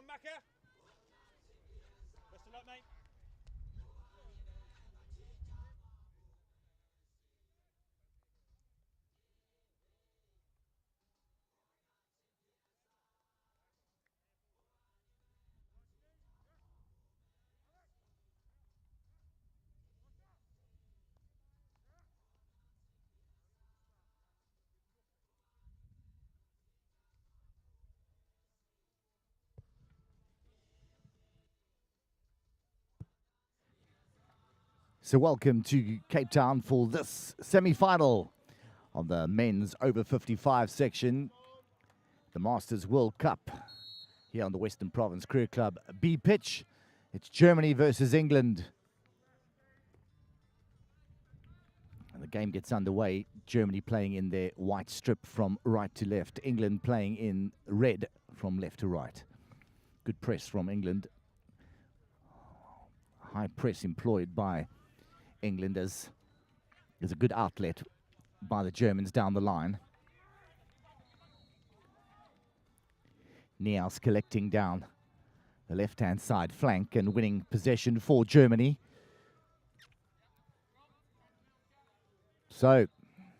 on, Macca. Best of luck, mate. So welcome to Cape Town for this semi-final of the men's over 55 section, the Masters World Cup here on the Western Province Career Club B pitch. It's Germany versus England. And the game gets underway. Germany playing in their white strip from right to left. England playing in red from left to right. Good press from England. High press employed by England as a good outlet by the Germans down the line. Niels collecting down the left-hand side flank and winning possession for Germany. So,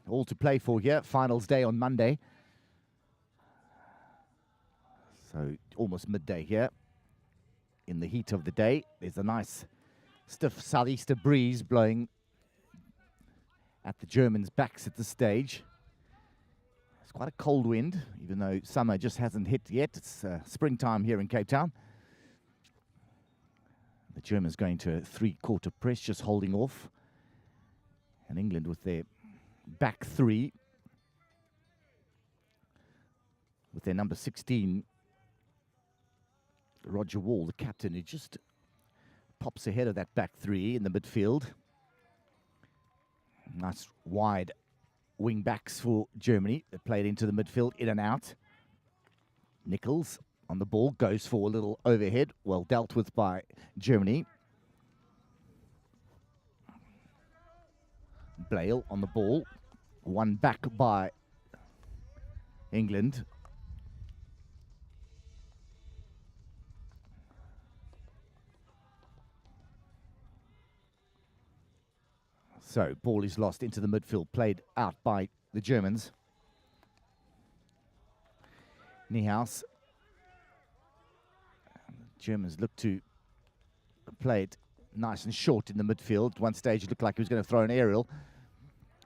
all to play for here. Finals day on Monday. So, almost midday here. In the heat of the day, there's a nice stiff southeaster breeze blowing at the Germans' backs at this stage. It's quite a cold wind, even though summer just hasn't hit yet. It's springtime here in Cape Town. The Germans going to a three-quarter press, just holding off. And England with their back three, with their number 16, Roger Wall, the captain, who just pops ahead of that back three in the midfield. Nice wide wing backs for Germany. They played into the midfield, in and out. Nichols on the ball, goes for a little overhead. Well dealt with by Germany. Blale on the ball. One back by England. So, ball is lost into the midfield, played out by the Germans. Niehaus. Germans look to play it nice and short in the midfield. One stage it looked like he was going to throw an aerial.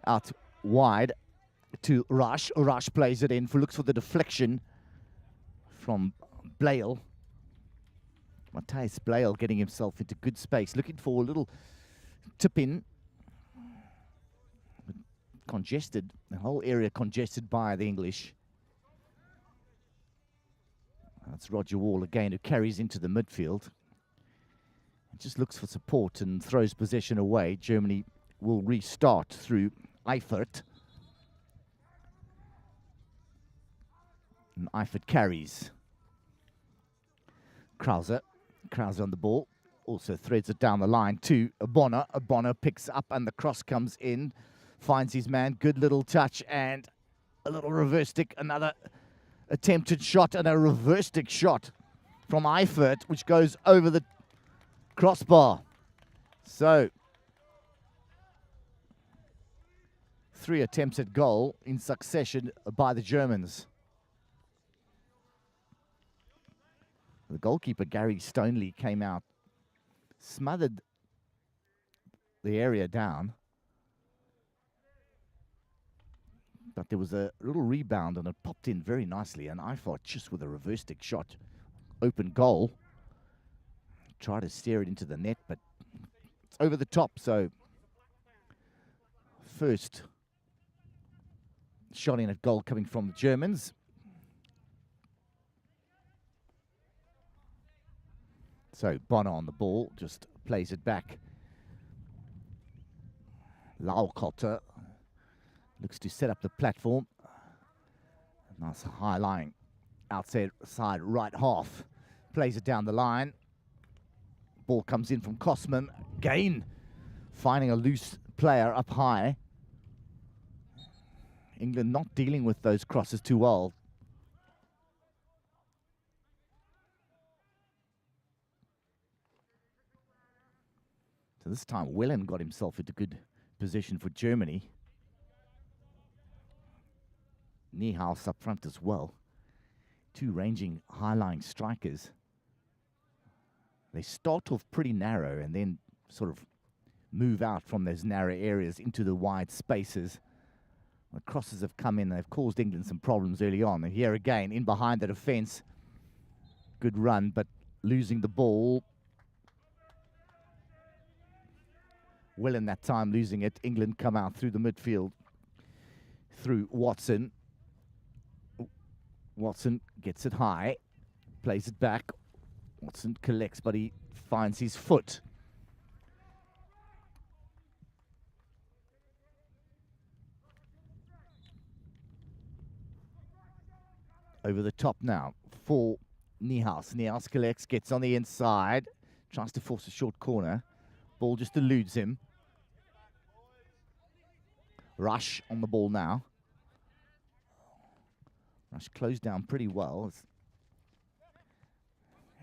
Out wide to Rush. Rush plays it in, looks for the deflection from Blale. Matthias Blale getting himself into good space, looking for a little tip in. Congested, the whole area congested by the English. That's Roger Wall again, who carries into the midfield. It just looks for support and throws possession away. Germany will restart through Eifert. And Eifert carries. Krause on the ball. Also threads it down the line to Bonner. Bonner picks up and the cross comes in. Finds his man, good little touch and a little reverse stick. Another attempted shot and a reverse stick shot from Eifert, which goes over the crossbar. So, 3 attempts at goal in succession by the Germans. The goalkeeper, Gary Stoneley, came out, smothered the area down. But there was a little rebound and it popped in very nicely. And Eifert just with a reverse stick shot. Open goal. Try to steer it into the net, but it's over the top. So, first shot in at goal coming from the Germans. So, Bonner on the ball, just plays it back. Laukotter looks to set up the platform. Nice high lying outside side right half. Plays it down the line. Ball comes in from Kosman. Again, finding a loose player up high. England not dealing with those crosses too well. So this time, Wellen got himself into good position for Germany. Niehaus up front as well. Two ranging, high-lying strikers. They start off pretty narrow and then sort of move out from those narrow areas into the wide spaces. The crosses have come in. They've caused England some problems early on. And here again, in behind the defence. Good run, but losing the ball. Wellen that time losing it. England come out through the midfield. Through Watson. Watson gets it high. Plays it back. Watson collects, but he finds his foot. Over the top now for Niehaus. Niehaus collects, gets on the inside, tries to force a short corner. Ball just eludes him. Rush on the ball now. Rush closed down pretty well.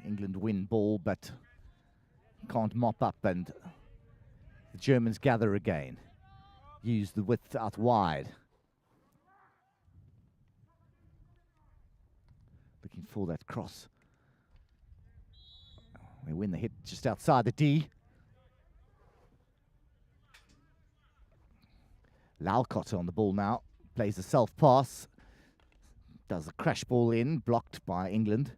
England win ball, but can't mop up, and the Germans gather again. Use the width out wide. Looking for that cross. They win the hit just outside the D. Lalcotter on the ball now. Plays a self-pass. Does a crash ball in, blocked by England.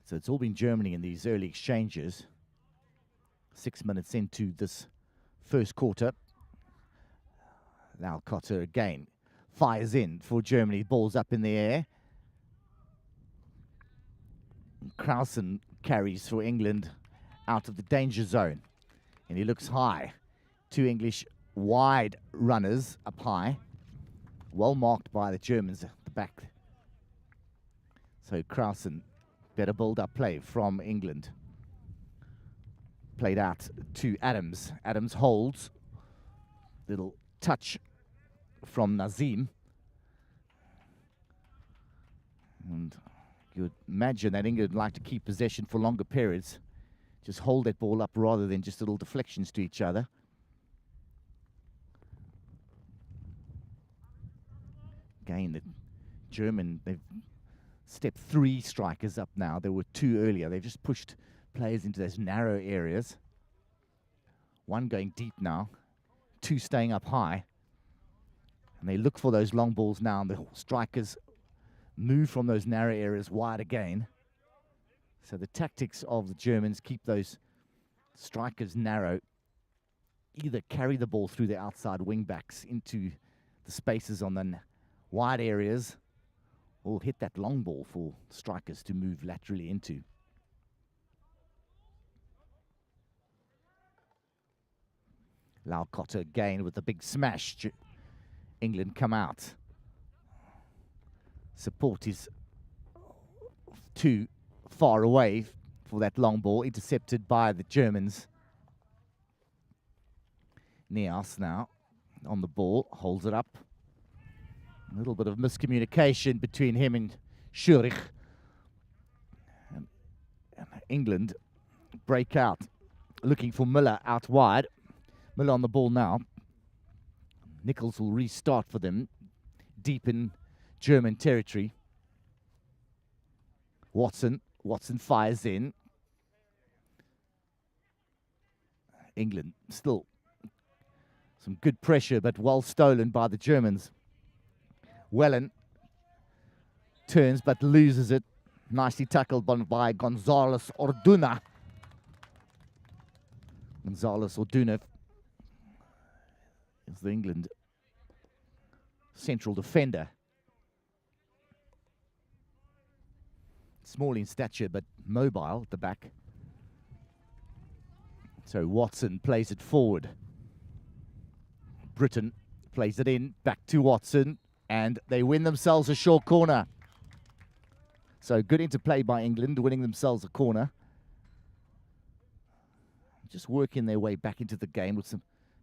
So it's all been Germany in these early exchanges. 6 minutes into this first quarter. Lalcotter again fires in for Germany. Ball's up in the air. Krausen carries for England out of the danger zone. And he looks high. Two English wide runners up high. Well marked by the Germans at the back. So Krausen, better build-up play from England. Played out to Adams. Adams holds. Little touch from Nazim. And you would imagine that England would like to keep possession for longer periods. Just hold that ball up rather than just little deflections to each other. Again, the German, they've stepped 3 strikers up now. There were 2 earlier. They've just pushed players into those narrow areas. 1 going deep now. 2 staying up high. And they look for those long balls now, and the strikers move from those narrow areas wide again. So the tactics of the Germans keep those strikers narrow. Either carry the ball through the outside wing backs into the spaces on the wide areas, or hit that long ball for strikers to move laterally into. Lalcotter again with a big smash. England come out. Support is too far away for that long ball, intercepted by the Germans. Niehaus now on the ball, holds it up. A little bit of miscommunication between him and Schurich. And England break out, looking for Miller out wide. Miller on the ball now. Nichols will restart for them, deep in German territory. Watson fires in. England still some good pressure, but well stolen by the Germans. Wellen turns but loses it. Nicely tackled by Gonzalez Orduna. Gonzalez Orduna is the England central defender. Small in stature, but mobile at the back. So Watson plays it forward. Britain plays it in, back to Watson, and they win themselves a short corner. So good interplay by England, winning themselves a corner. Just working their way back into the game with some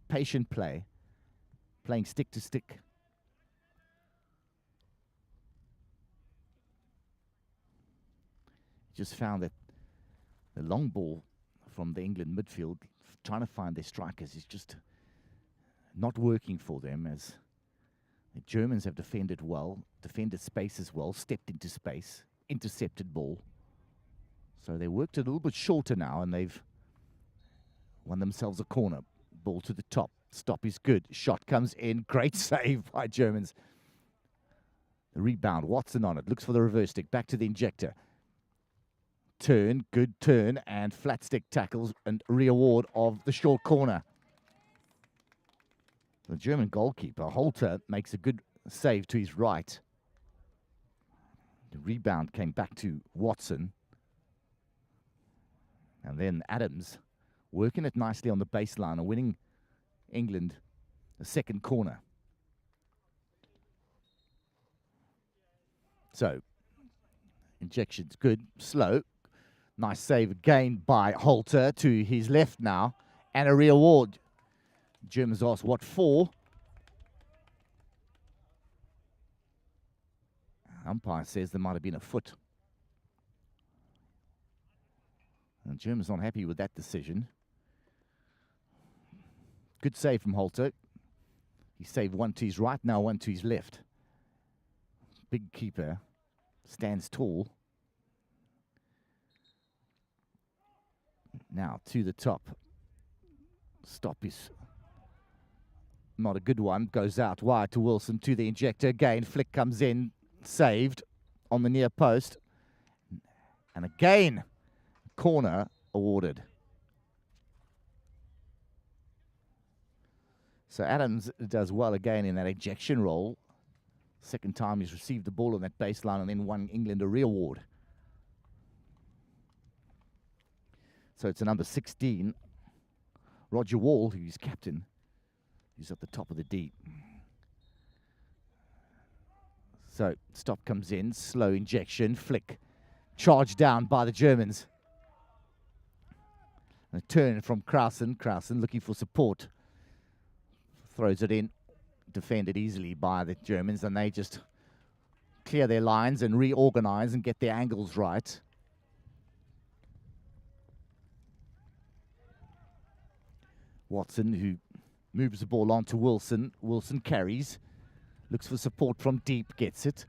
patient play, playing stick to stick. just found that the long ball from the England midfield, trying to find their strikers, is just not working for them, as the Germans have defended well, defended space as well, stepped into space, intercepted ball. So they worked a little bit shorter now, and they've won themselves a corner. Ball to the top. Stop is good. Shot comes in. Great save by Germans. The rebound. Watson on it. Looks for the reverse stick. Back to the injector. Turn. Good turn. And flat stick tackles and re-award of the short corner. The German goalkeeper, Holter, makes a good save to his right. The rebound came back to Watson. And then Adams working it nicely on the baseline and winning England a second corner. So, injection's good, slow. Nice save again by Holter to his left now. And a re-award. Germans asked, what for? Umpire says there might have been a foot. And the Germans not happy with that decision. Good save from Holter. He saved one to his right, now one to his left. Big keeper. Stands tall. Now to the top. Stop is not a good one. Goes out wide to Wilson, to the injector. Again, flick comes in. Saved on the near post. And again, corner awarded. So Adams does well again in that ejection role. Second time he's received the ball on that baseline and then won England a re-award. So it's a number 16, Roger Wall, who's captain, who's at the top of the D. So stop comes in, slow injection, flick, charged down by the Germans. A turn from Krausen. Krausen looking for support. Throws it in. Defended easily by the Germans, and they just clear their lines and reorganize and get their angles right. Watson, who moves the ball on to Wilson. Wilson carries. Looks for support from deep. Gets it.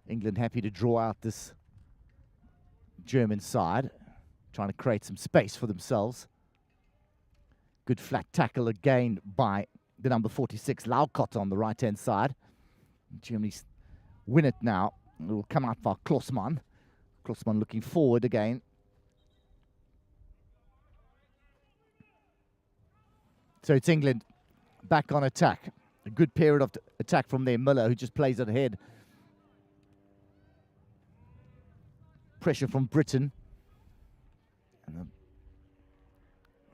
England happy to draw out this German side. Trying to create some space for themselves. Good flat tackle again by the number 46, Laukot, on the right-hand side. Germany win it now. It will come out by Klossmann. Klossmann looking forward again. So it's England back on attack. A good period of attack from their Miller, who just plays it ahead. Pressure from Britain. And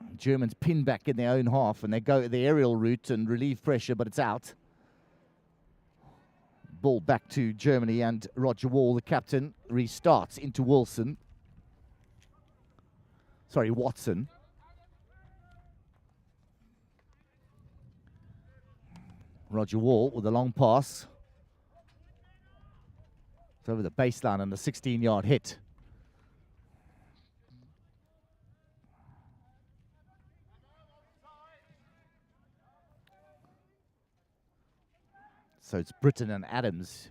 the Germans pin back in their own half, and they go the aerial route and relieve pressure, but it's out. Ball back to Germany, and Roger Wall, the captain, restarts into Wilson. Sorry, Watson. Roger Wall with a long pass. It's over the baseline and a 16-yard hit. So it's Britain and Adams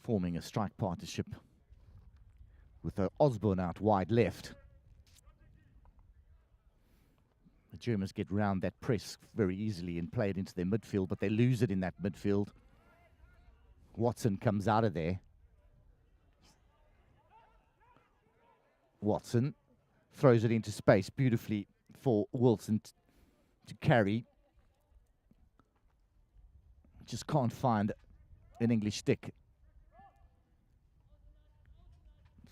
forming a strike partnership with Osborne out wide left. The Germans get round that press very easily and play it into their midfield, but they lose it in that midfield. Watson comes out of there. Watson throws it into space beautifully for Wilson to carry. Just can't find an English stick.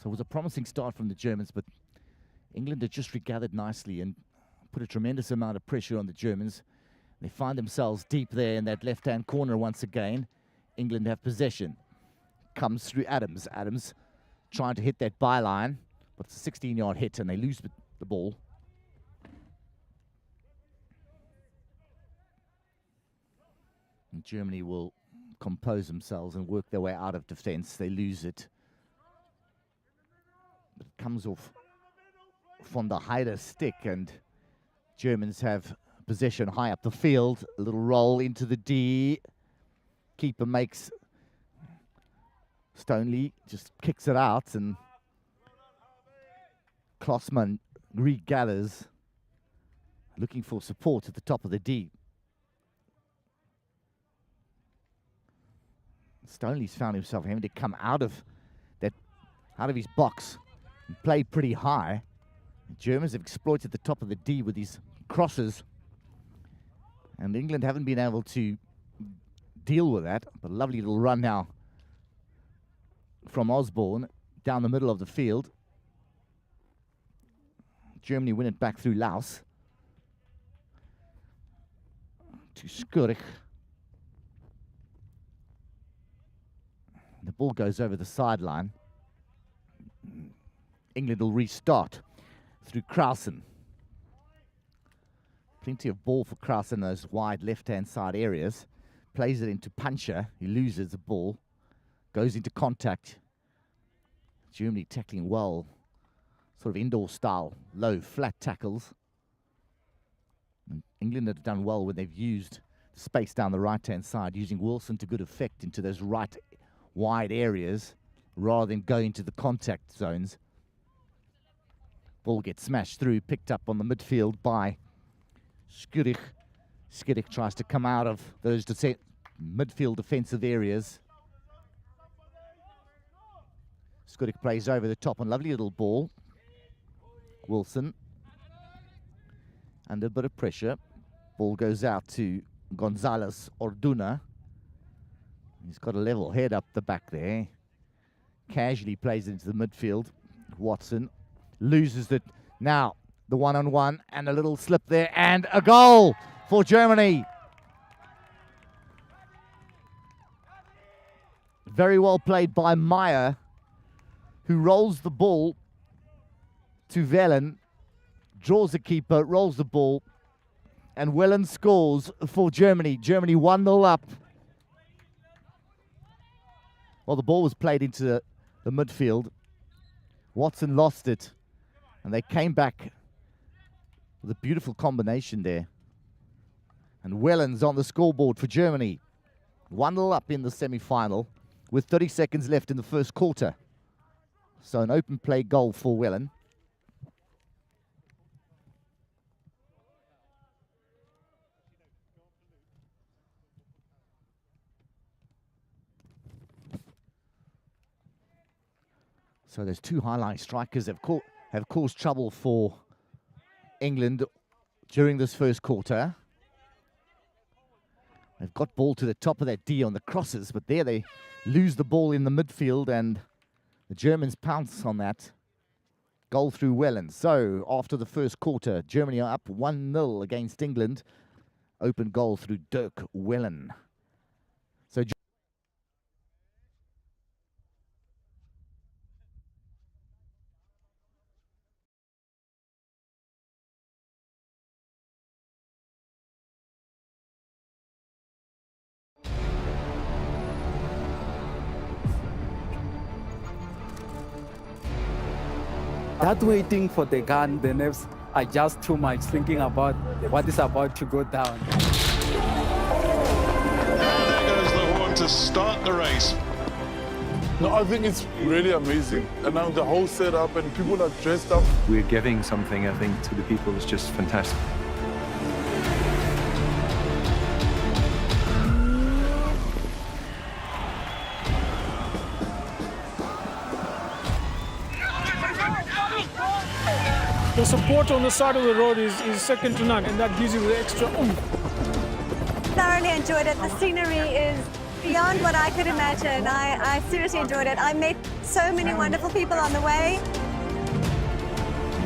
So it was a promising start from the Germans, but England had just regathered nicely and put a tremendous amount of pressure on the Germans. They find themselves deep there in that left-hand corner once again. England have possession. Comes through Adams. Adams trying to hit that byline, but it's a 16-yard hit and they lose the ball. And Germany will compose themselves and work their way out of defense. They lose it. Comes off von der Heide's stick, and Germans have possession high up the field. A little roll into the D. Keeper makes Stoneley, just kicks it out, and Klossman regathers, looking for support at the top of the D. Stoneley's found himself having to come out of his box and play pretty high. The Germans have exploited the top of the D with these crosses, and England haven't been able to deal with that. But a lovely little run now from Osborne down the middle of the field. Germany win it back through Laus to Skurich. The ball goes over the sideline. England will restart through Krausen. Plenty of ball for Krausen in those wide left-hand side areas. Plays it into Puncher. He loses the ball. Goes into contact. Germany tackling well. Sort of indoor style, low, flat tackles. And England have done well when they've used the space down the right-hand side, using Wilson to good effect into those right wide areas rather than going to the contact zones. Ball gets smashed through, picked up on the midfield by Skurich. Skurich tries to come out of those midfield defensive areas. Skurich plays over the top, and lovely little ball. Wilson under a bit of pressure. Ball goes out to Gonzalez Orduna. He's got a level head up the back there. Casually plays it into the midfield. Watson loses it. Now the one-on-one, and a little slip there, and a goal for Germany. Very well played by Meyer, who rolls the ball to Wellen, draws the keeper, rolls the ball, and Wellen scores for Germany. Germany 1-0 up. Well, the ball was played into the midfield. Watson lost it, and they came back with a beautiful combination there. And Wellen's on the scoreboard for Germany. 1-0 up in the semi-final with 30 seconds left in the first quarter. So an open play goal for Wellen. So there's two highlight strikers that have caused trouble for England during this first quarter. They've got ball to the top of that D on the crosses, but there they lose the ball in the midfield, and the Germans pounce on that. Goal through Wellen. So after the first quarter, Germany are up 1-0 against England. Open goal through Dirk Wellen. So that waiting for the gun, the nerves are just too much, thinking about what is about to go down. And there goes the horn to start the race. No, I think it's really amazing. And now the whole setup, and people are dressed up. We're giving something, I think, to the people. It's just fantastic. The support on the side of the road is second to none, and that gives you the extra oomph. Thoroughly enjoyed it. The scenery is beyond what I could imagine. I seriously enjoyed it. I met so many wonderful people on the way.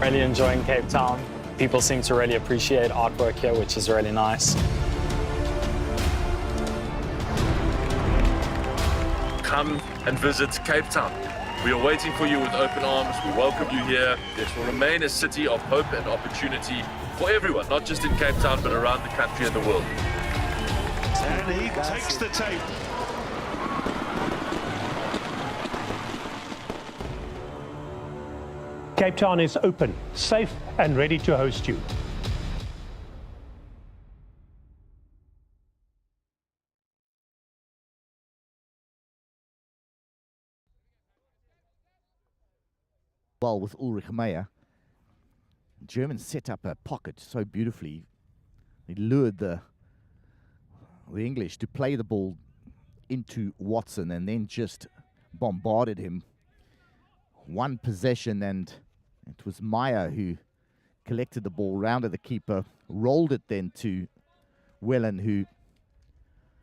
Really enjoying Cape Town. People seem to really appreciate artwork here, which is really nice. Come and visit Cape Town. We are waiting for you with open arms. We welcome you here. This will remain a city of hope and opportunity for everyone, not just in Cape Town, but around the country and the world. And he takes the tape. Cape Town is open, safe and ready to host you. Well, with Ulrich Meyer, Germans set up a pocket so beautifully. They lured the English to play the ball into Watson and then just bombarded him. One possession, and it was Meyer who collected the ball, rounded the keeper, rolled it then to Wellen, who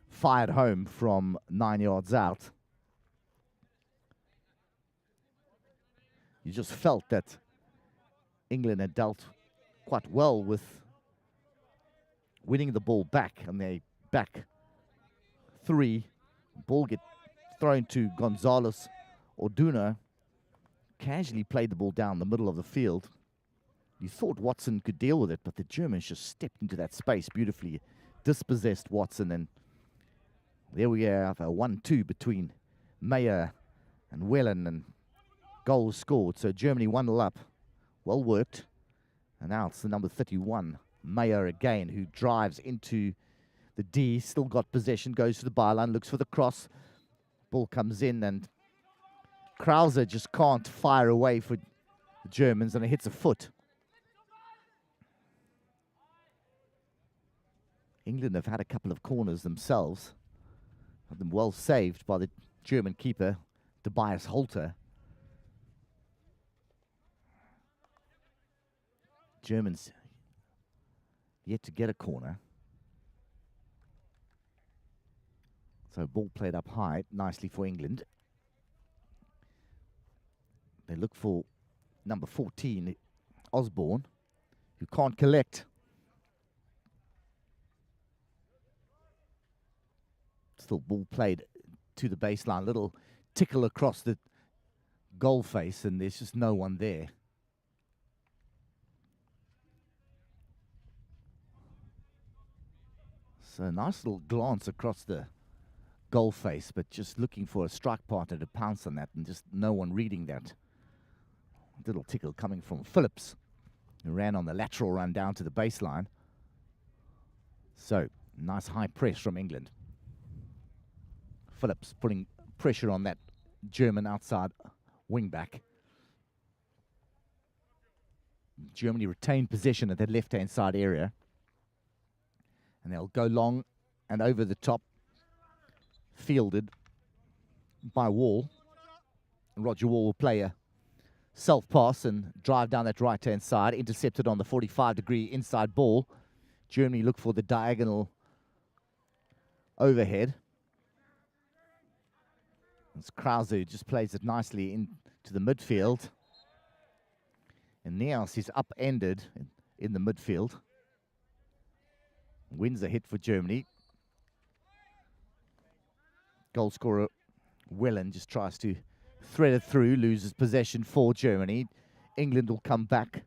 fired home from 9 yards out. You just felt that England had dealt quite well with winning the ball back, and they back three. Ball get thrown to Gonzalez. Orduna casually played the ball down the middle of the field. You thought Watson could deal with it, but the Germans just stepped into that space beautifully, dispossessed Watson, and there we have a 1-2 between Meyer and Wellen, and goals scored. So Germany 1-0 up. Well worked. And now it's the number 31, Meyer again, who drives into the D. Still got possession, goes to the byline, looks for the cross. Ball comes in, and Krause just can't fire away for the Germans, and it hits a foot. England have had a couple of corners themselves. Had them well saved by the German keeper, Tobias Holter. Germans yet to get a corner. So ball played up high nicely for England. They look for number 14, Osborne, who can't collect. Still ball played to the baseline. Little tickle across the goal face, and there's just no one there. So a nice little glance across the goal face, but just looking for a strike partner to pounce on that, and just no one reading that. Little tickle coming from Phillips, who ran on the lateral run down to the baseline. So nice high press from England. Phillips putting pressure on that German outside wing back. Germany retained possession at that left-hand side area. And they'll go long and over the top, fielded by Wall. Roger Wall will play a self-pass and drive down that right-hand side, intercepted on the 45-degree inside ball. Germany look for the diagonal overhead. It's Krause who just plays it nicely into the midfield. And Nias is upended in the midfield. Wins a hit for Germany. Goal scorer Wellen just tries to thread it through, loses possession for Germany. England will come back.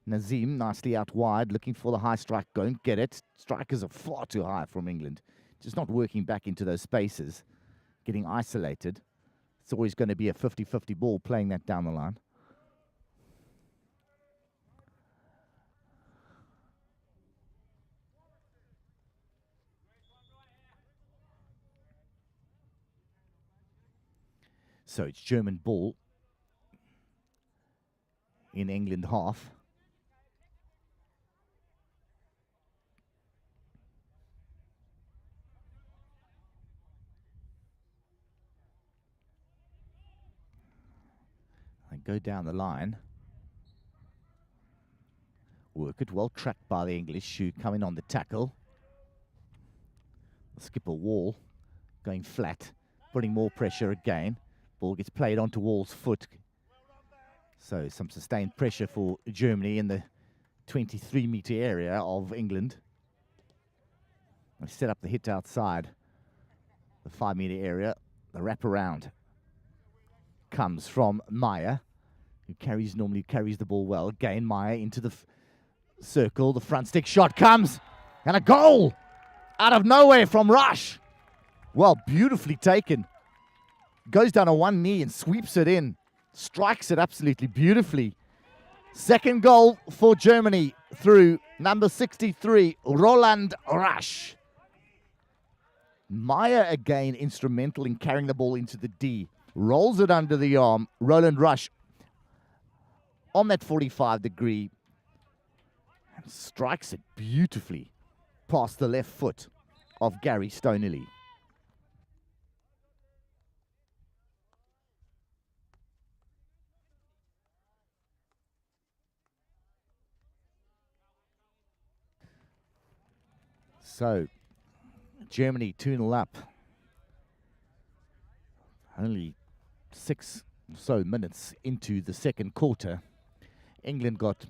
Nazim nicely out wide, looking for the high strike, don't get it. Strikers are far too high from England. Just not working back into those spaces, getting isolated. It's always going to be a 50-50 ball playing that down the line. So it's German ball in England half. And go down the line. Work it, well tracked by the English, who come in on the tackle. The skipper Wall going flat, putting more pressure again. Ball gets played onto Wall's foot. So some sustained pressure for Germany in the 23-meter area of England. They set up the hit outside the 5-meter area. The wraparound comes from Meyer, who normally carries the ball well. Again, Meyer into the circle. The front stick shot comes, and a goal out of nowhere from Rush. Well, beautifully taken. Goes down on one knee and sweeps it in. Strikes it absolutely beautifully. Second goal for Germany through number 63, Roland Rasch. Meyer again instrumental in carrying the ball into the D. Rolls it under the arm. Roland Rasch on that 45 degree. And strikes it beautifully past the left foot of Gary Stoneley. So, Germany 2-0 up. Only 6 or so minutes into the second quarter. England got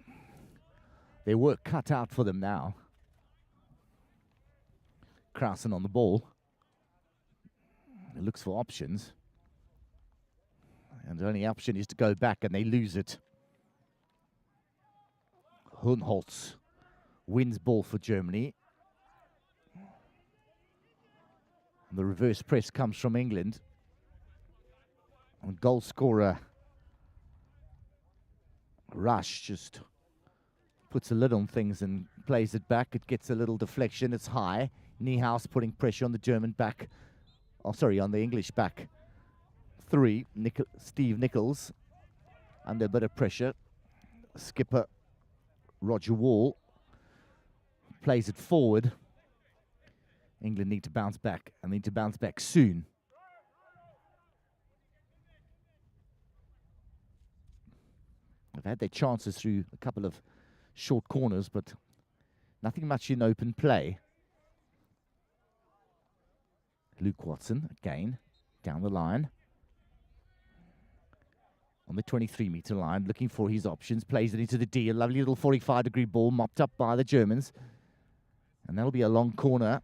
their work cut out for them now. Krausen on the ball. It looks for options. And the only option is to go back, and they lose it. Hohenholz wins ball for Germany. The reverse press comes from England. And goal scorer Rasch just puts a lid on things and plays it back. It gets a little deflection. It's high. Niehaus putting pressure on the German back. Oh, sorry, on the English back. 3. Steve Nichols under a bit of pressure. Skipper Roger Wall plays it forward. England need to bounce back, and need to bounce back soon. They've had their chances through a couple of short corners, but nothing much in open play. Luke Watson again down the line. On the 23-meter line, looking for his options, plays it into the D. A lovely little 45-degree ball mopped up by the Germans. And that'll be a long corner.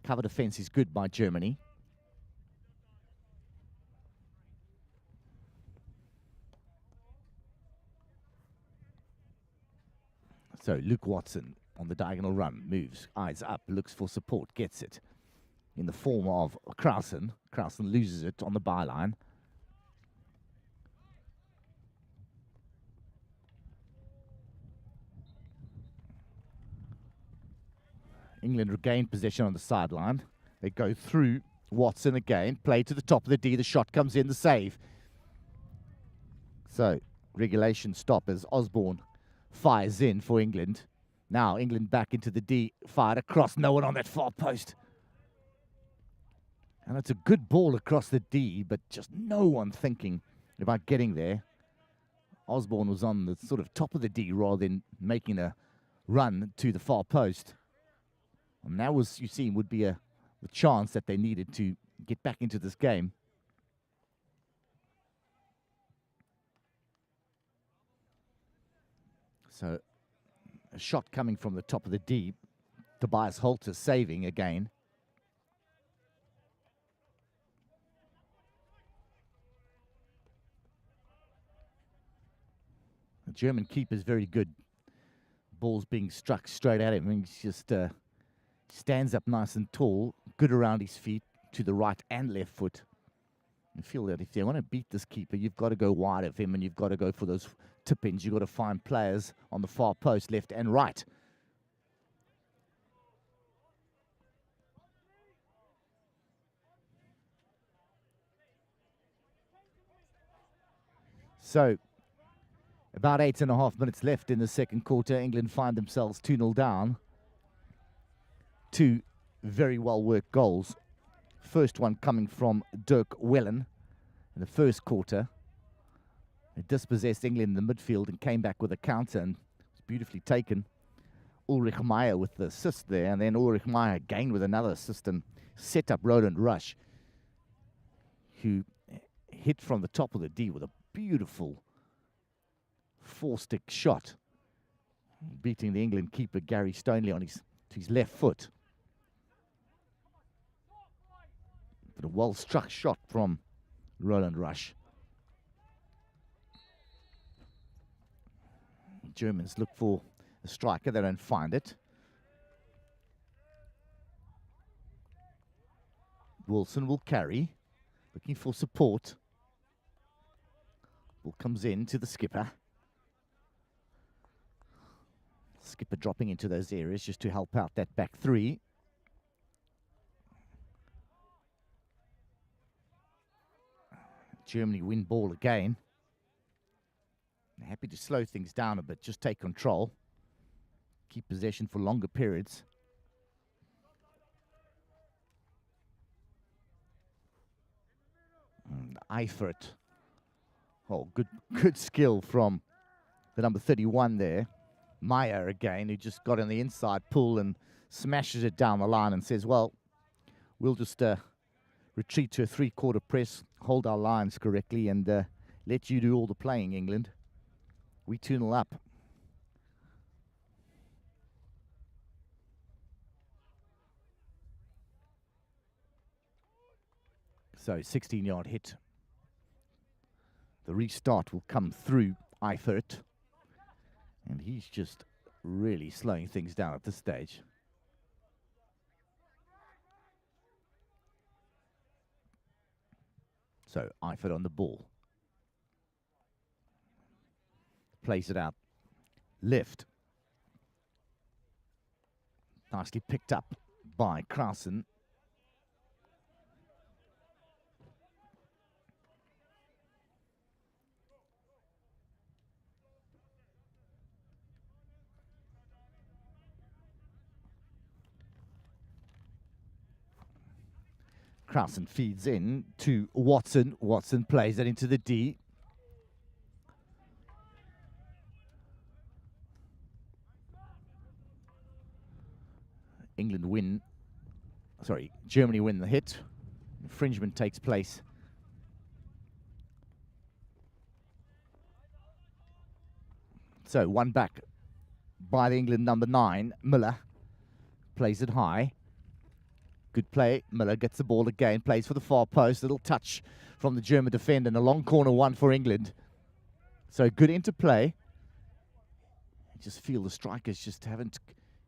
Cover defense is good by Germany. So Luke Watson on the diagonal run, moves, eyes up, looks for support, gets it. In the form of Krausen. Krausen loses it on the byline. England regain possession on the sideline. They go through Watson again. Play to the top of the D. The shot comes in, the save. So, regulation stop as Osborne fires in for England. Now, England back into the D. Fired across. No one on that far post. And it's a good ball across the D, but just no one thinking about getting there. Osborne was on the sort of top of the D rather than making a run to the far post. And that was, you see, would be the chance that they needed to get back into this game. So, a shot coming from the top of the D. Tobias Holter saving again. The German keeper's very good. Ball's being struck straight at him. I mean, he's just stands up nice and tall, good around his feet, to the right and left foot. I feel that if they want to beat this keeper, you've got to go wide of him, and you've got to go for those tip-ins. You've got to find players on the far post, left and right. So, about 8.5 minutes left in the second quarter. England find themselves 2-0 down. 2 very well-worked goals. First one coming from Dirk Wellen in the first quarter. It dispossessed England in the midfield and came back with a counter, and was beautifully taken. Ulrich Meyer with the assist there, and then Ulrich Meyer again with another assist and set up Roland Rasch, who hit from the top of the D with a beautiful 4-stick shot, beating the England keeper Gary Stoneley on his left foot. But a well-struck shot from Roland Rasch. Germans look for a striker. They don't find it. Wilson will carry, looking for support. Ball comes in to the skipper. Skipper dropping into those areas just to help out that back three. Germany win ball again. Happy to slow things down a bit, just take control. Keep possession for longer periods. Eifert. Oh, good skill from the number 31 there. Meyer again, who just got on the inside pull and smashes it down the line and says, well, we'll just retreat to a three-quarter press, hold our lines correctly, and let you do all the playing, England. We 2-0 up. So 16-yard hit. The restart will come through Eifert. And he's just really slowing things down at this stage. So Eifert on the ball. Plays it out left. Nicely picked up by Krausen. Krausen feeds in to Watson. Watson plays it into the D. Germany win the hit. Infringement takes place. So one back by the England number 9, Müller. Plays it high. Good play. Müller gets the ball again, plays for the far post. Little touch from the German defender and a long corner one for England. So good interplay. I just feel the strikers just haven't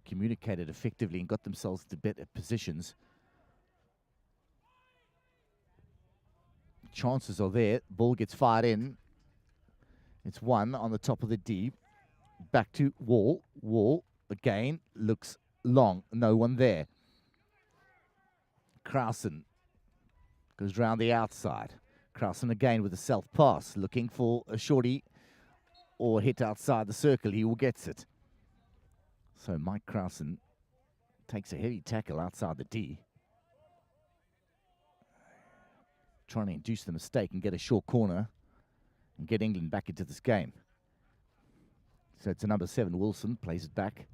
communicated effectively and got themselves to better positions. Chances are there. Ball gets fired in. It's one on the top of the D. Back to Wall. Wall again looks long. No one there. Krausen goes round the outside. Krausen again with a self-pass, looking for a shorty or hit outside the circle. He will get it. So Mike Krausen takes a heavy tackle outside the D. Trying to induce the mistake and get a short corner and get England back into this game. So it's a number 7, Wilson, plays it back.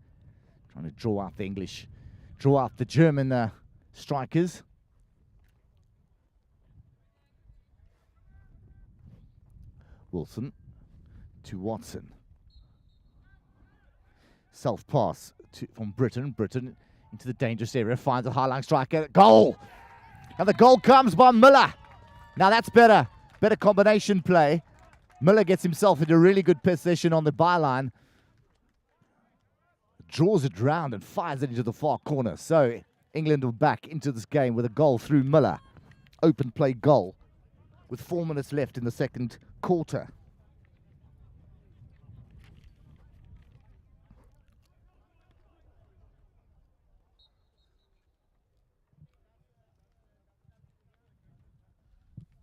Trying to draw out the German strikers. Wilson to Watson. Self-pass from Britain. Britain into the dangerous area. Finds a high-line striker. Goal! And the goal comes by Müller. Now that's better. Better combination play. Müller gets himself into really good position on the byline. Draws it round and fires it into the far corner. So England are back into this game with a goal through Müller. Open play goal with 4 minutes left in the second quarter.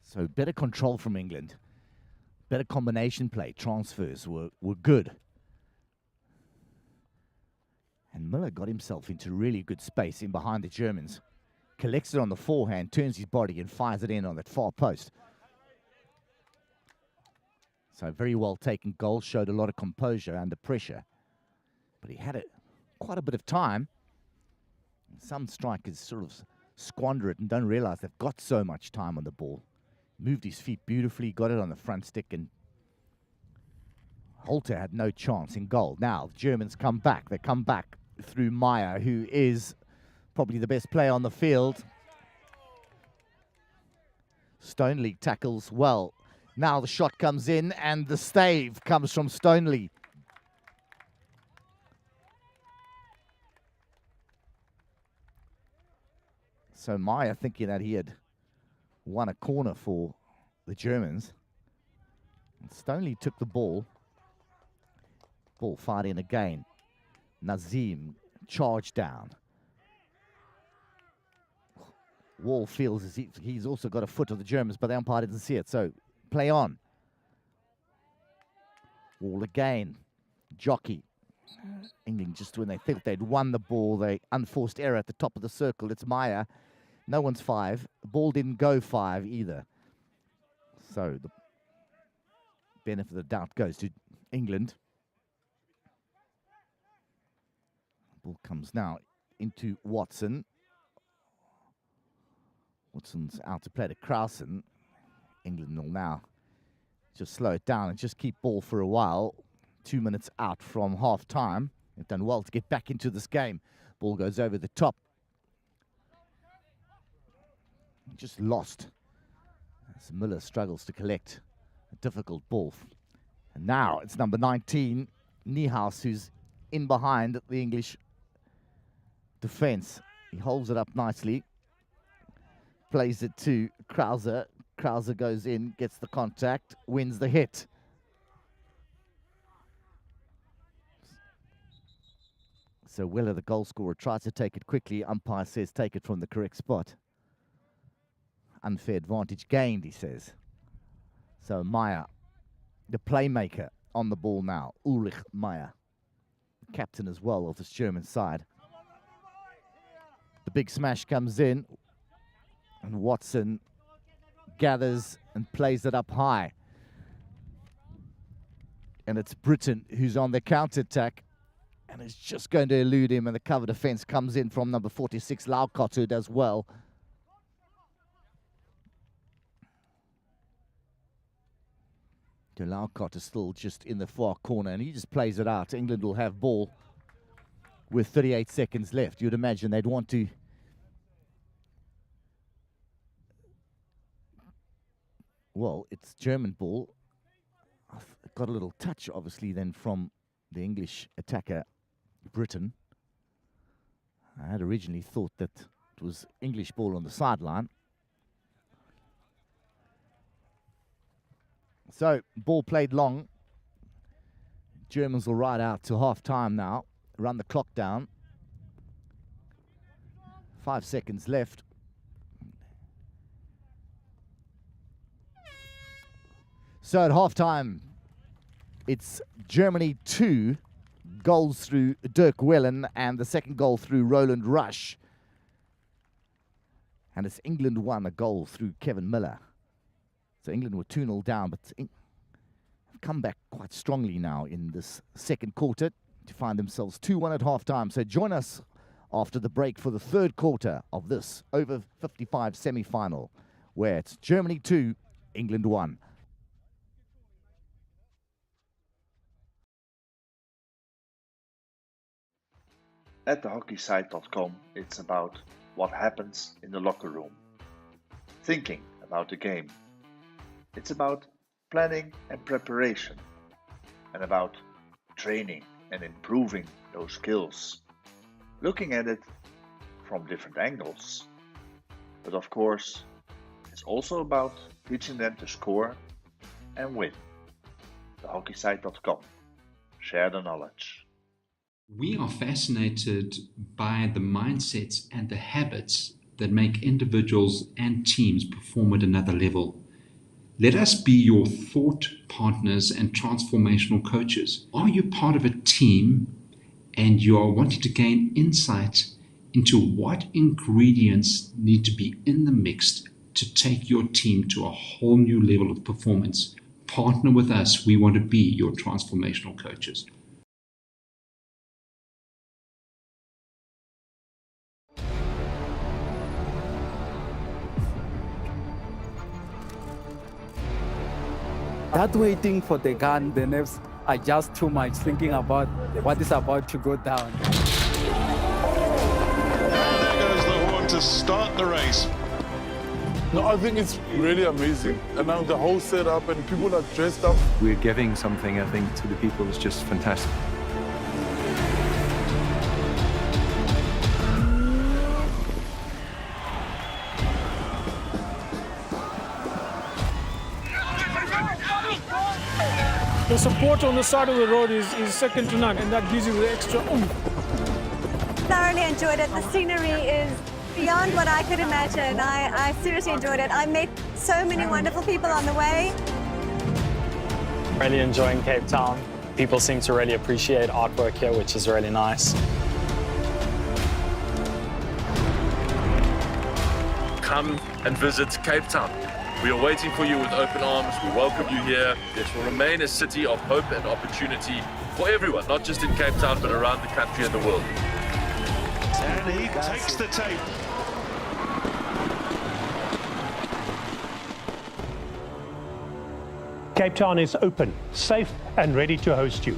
So better control from England. Better combination play. Transfers were good. And Müller got himself into really good space in behind the Germans. Collects it on the forehand, turns his body and fires it in on that far post. So very well taken goal, showed a lot of composure under pressure. But he had quite a bit of time. Some strikers sort of squander it and don't realize they've got so much time on the ball. Moved his feet beautifully, got it on the front stick, and Holter had no chance in goal. Now, the Germans come back. They come back through Meyer, who is probably the best player on the field. Stoneley tackles well. Now the shot comes in, and the stave comes from Stoneley. So Meyer thinking that he had won a corner for the Germans. Stoney took the ball. Ball fired in again. Nazim charged down. Wall feels as if he's also got a foot of the Germans, but the umpire didn't see it, so play on. Wall again. Jockey. England, just when they think they'd won the ball, they unforced error at the top of the circle. It's Meyer. No one's 5. The ball didn't go 5 either. So the benefit of the doubt goes to England. Ball comes now into Watson. Watson's out to play to Krausen. England will now just slow it down and just keep ball for a while. 2 minutes out from half time. They've done well to get back into this game. Ball goes over the top. Just lost. As Miller struggles to collect a difficult ball. And now it's number 19, Niehaus, who's in behind the English defense. He holds it up nicely. Plays it to Krause. Krause goes in, gets the contact, wins the hit. So Weller, the goal scorer, tries to take it quickly. Umpire says take it from the correct spot. Unfair advantage gained, he says. So Meyer, the playmaker, on the ball now. Ulrich Meyer, captain as well of this German side. The big smash comes in, and Watson gathers and plays it up high. And it's Britain who's on the counter-attack, and is just going to elude him, and the cover defense comes in from number 46, Laukot, who does well. Laukot is still just in the far corner, and he just plays it out. England will have ball with 38 seconds left. You'd imagine they'd want to well, it's German ball. I've got a little touch, obviously, then from the English attacker, Britain. I had originally thought that it was English ball on the sideline. So, ball played long. Germans will ride out to half-time now. Run the clock down. 5 seconds left. So at half-time, it's Germany 2, goals through Dirk Wellen, and the second goal through Roland Rush. And it's England 1, a goal through Kevin Miller. So England were 2-0 down, but have come back quite strongly now in this second quarter to find themselves 2-1 at half-time. So join us after the break for the third quarter of this over 55 semi-final, where it's Germany 2, England 1. At thehockeysite.com, it's about what happens in the locker room, thinking about the game. It's about planning and preparation, and about training and improving those skills, looking at it from different angles. But of course, it's also about teaching them to score and win. thehockeysite.com. Share the knowledge. We are fascinated by the mindsets and the habits that make individuals and teams perform at another level. Let us be your thought partners and transformational coaches. Are you part of a team and you are wanting to gain insight into what ingredients need to be in the mix to take your team to a whole new level of performance? Partner with us. We want to be your transformational coaches. That waiting for the gun, the nerves are just too much, thinking about what is about to go down. And there goes the horn to start the race. No, I think it's really amazing. And now the whole setup and people are dressed up. We're giving something, I think, to the people that's just fantastic. The support on the side of the road is second to none, and that gives you the extra oomph. Thoroughly enjoyed it. The scenery is beyond what I could imagine. I seriously enjoyed it. I met so many wonderful people on the way. Really enjoying Cape Town. People seem to really appreciate artwork here, which is really nice. Come and visit Cape Town. We are waiting for you with open arms. We welcome you here. This will remain a city of hope and opportunity for everyone, not just in Cape Town, but around the country and the world. And he takes the tape. Cape Town is open, safe, and ready to host you.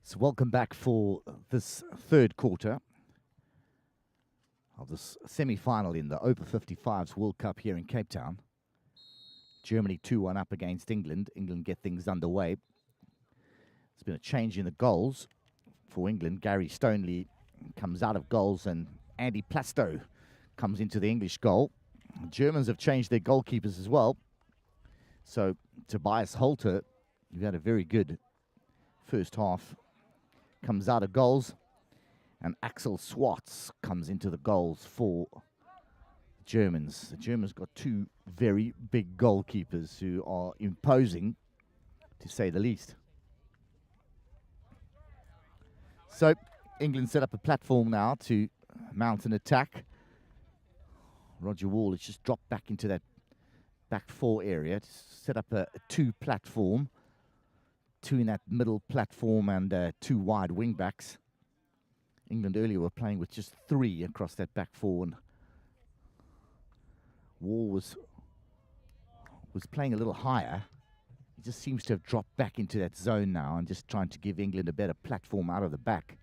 So welcome back for this third quarter of this semi-final in the O55's World Cup here in Cape Town. Germany 2-1 up against England. England get things underway. There's been a change in the goals for England. Gary Stoneley comes out of goals and Andy Plasto comes into the English goal. The Germans have changed their goalkeepers as well. So Tobias Holter, who had a very good first half, comes out of goals, and Axel Swartz comes into the goals for the Germans. The Germans got two very big goalkeepers who are imposing, to say the least. So England set up a platform now to mount an attack. Roger Wall has just dropped back into that back four area to set up a two platform two in that middle platform and two wide wing backs. England earlier were playing with just three across that back four, and Wall was playing a little higher. He just seems to have dropped back into that zone now and just trying to give England a better platform out of the back.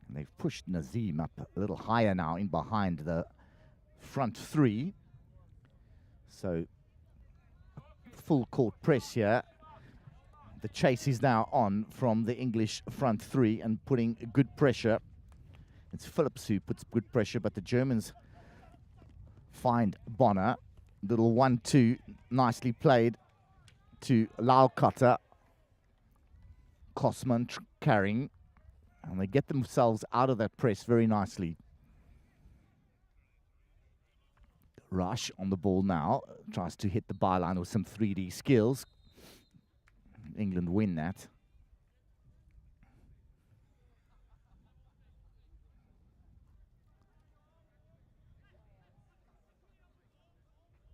And they've pushed Nazim up a little higher now in behind the front three. So full court press here. The chase is now on from the English front three and putting good pressure. It's Phillips who puts good pressure, but the Germans find Bonner. Little 1-2, nicely played to Laukatter. Kosman carrying, and they get themselves out of that press very nicely. Rush on the ball now, tries to hit the byline with some 3D skills. England win that.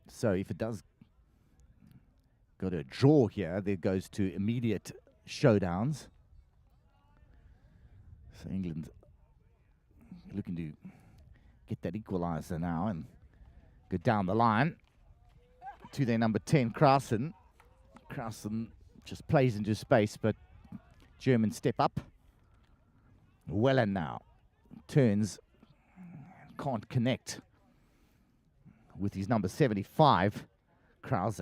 So if it does go to a draw here, there goes to immediate showdowns. So England looking to get that equaliser now and go down the line to their number 10, Krausen. Krausen just plays into space, but Germans step up. Wellen now turns, can't connect with his number 75, Krause.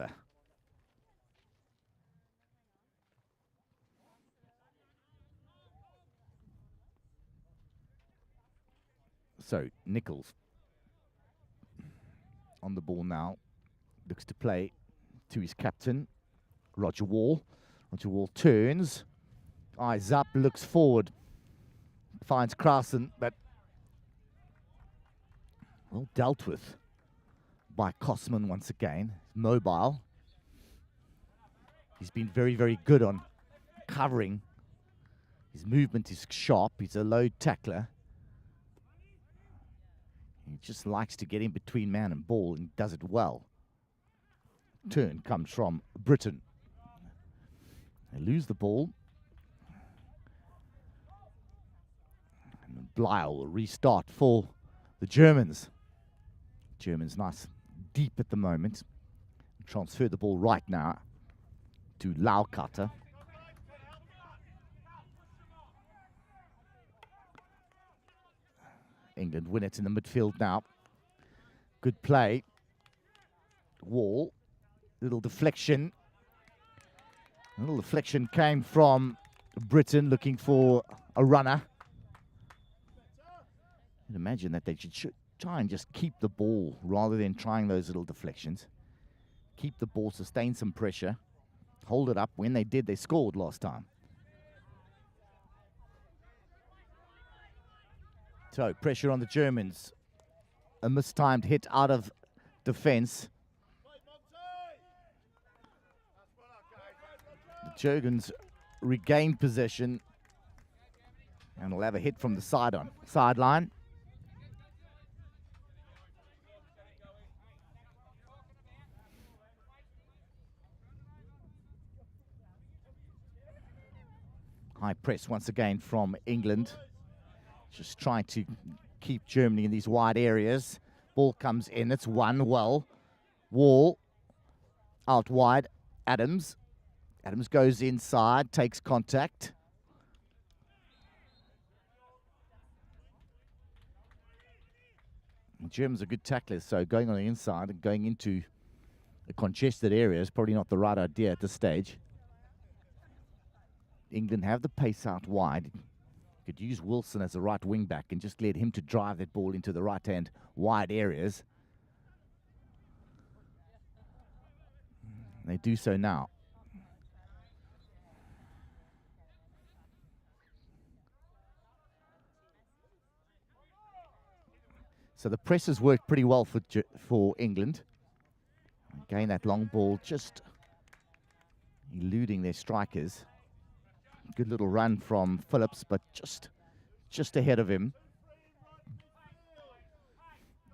So Nichols on the ball now, looks to play to his captain, Roger Wall. Roger Wall turns, eyes up, looks forward, finds Krausen, but well dealt with by Kosman once again. Mobile. He's been very, very good on covering. His movement is sharp. He's a low tackler. He just likes to get in between man and ball and does it well. Turn comes from Britain. They lose the ball. And Blyle will restart for the Germans. Germans nice deep at the moment. Transfer the ball right now to Laukatter. England win it in the midfield now. Good play. Wall. Little deflection. A little deflection came from Britain looking for a runner. I'd imagine that they should try and just keep the ball rather than trying those little deflections. Keep the ball, sustain some pressure, hold it up. When they did, they scored last time. So pressure on the Germans. A mistimed hit out of defense. The Germans regain possession and will have a hit from the sideline. High press once again from England. Just trying to keep Germany in these wide areas. Ball comes in, it's won well. Wall out wide, Adams. Adams goes inside, takes contact. The Germans are good tacklers, so going on the inside and going into a congested area is probably not the right idea at this stage. England have the pace out wide. Could use Wilson as a right wing back and just let him to drive that ball into the right hand wide areas. They do so now. So the press has worked pretty well for England. Again, that long ball just eluding their strikers. Good little run from Phillips, but just ahead of him.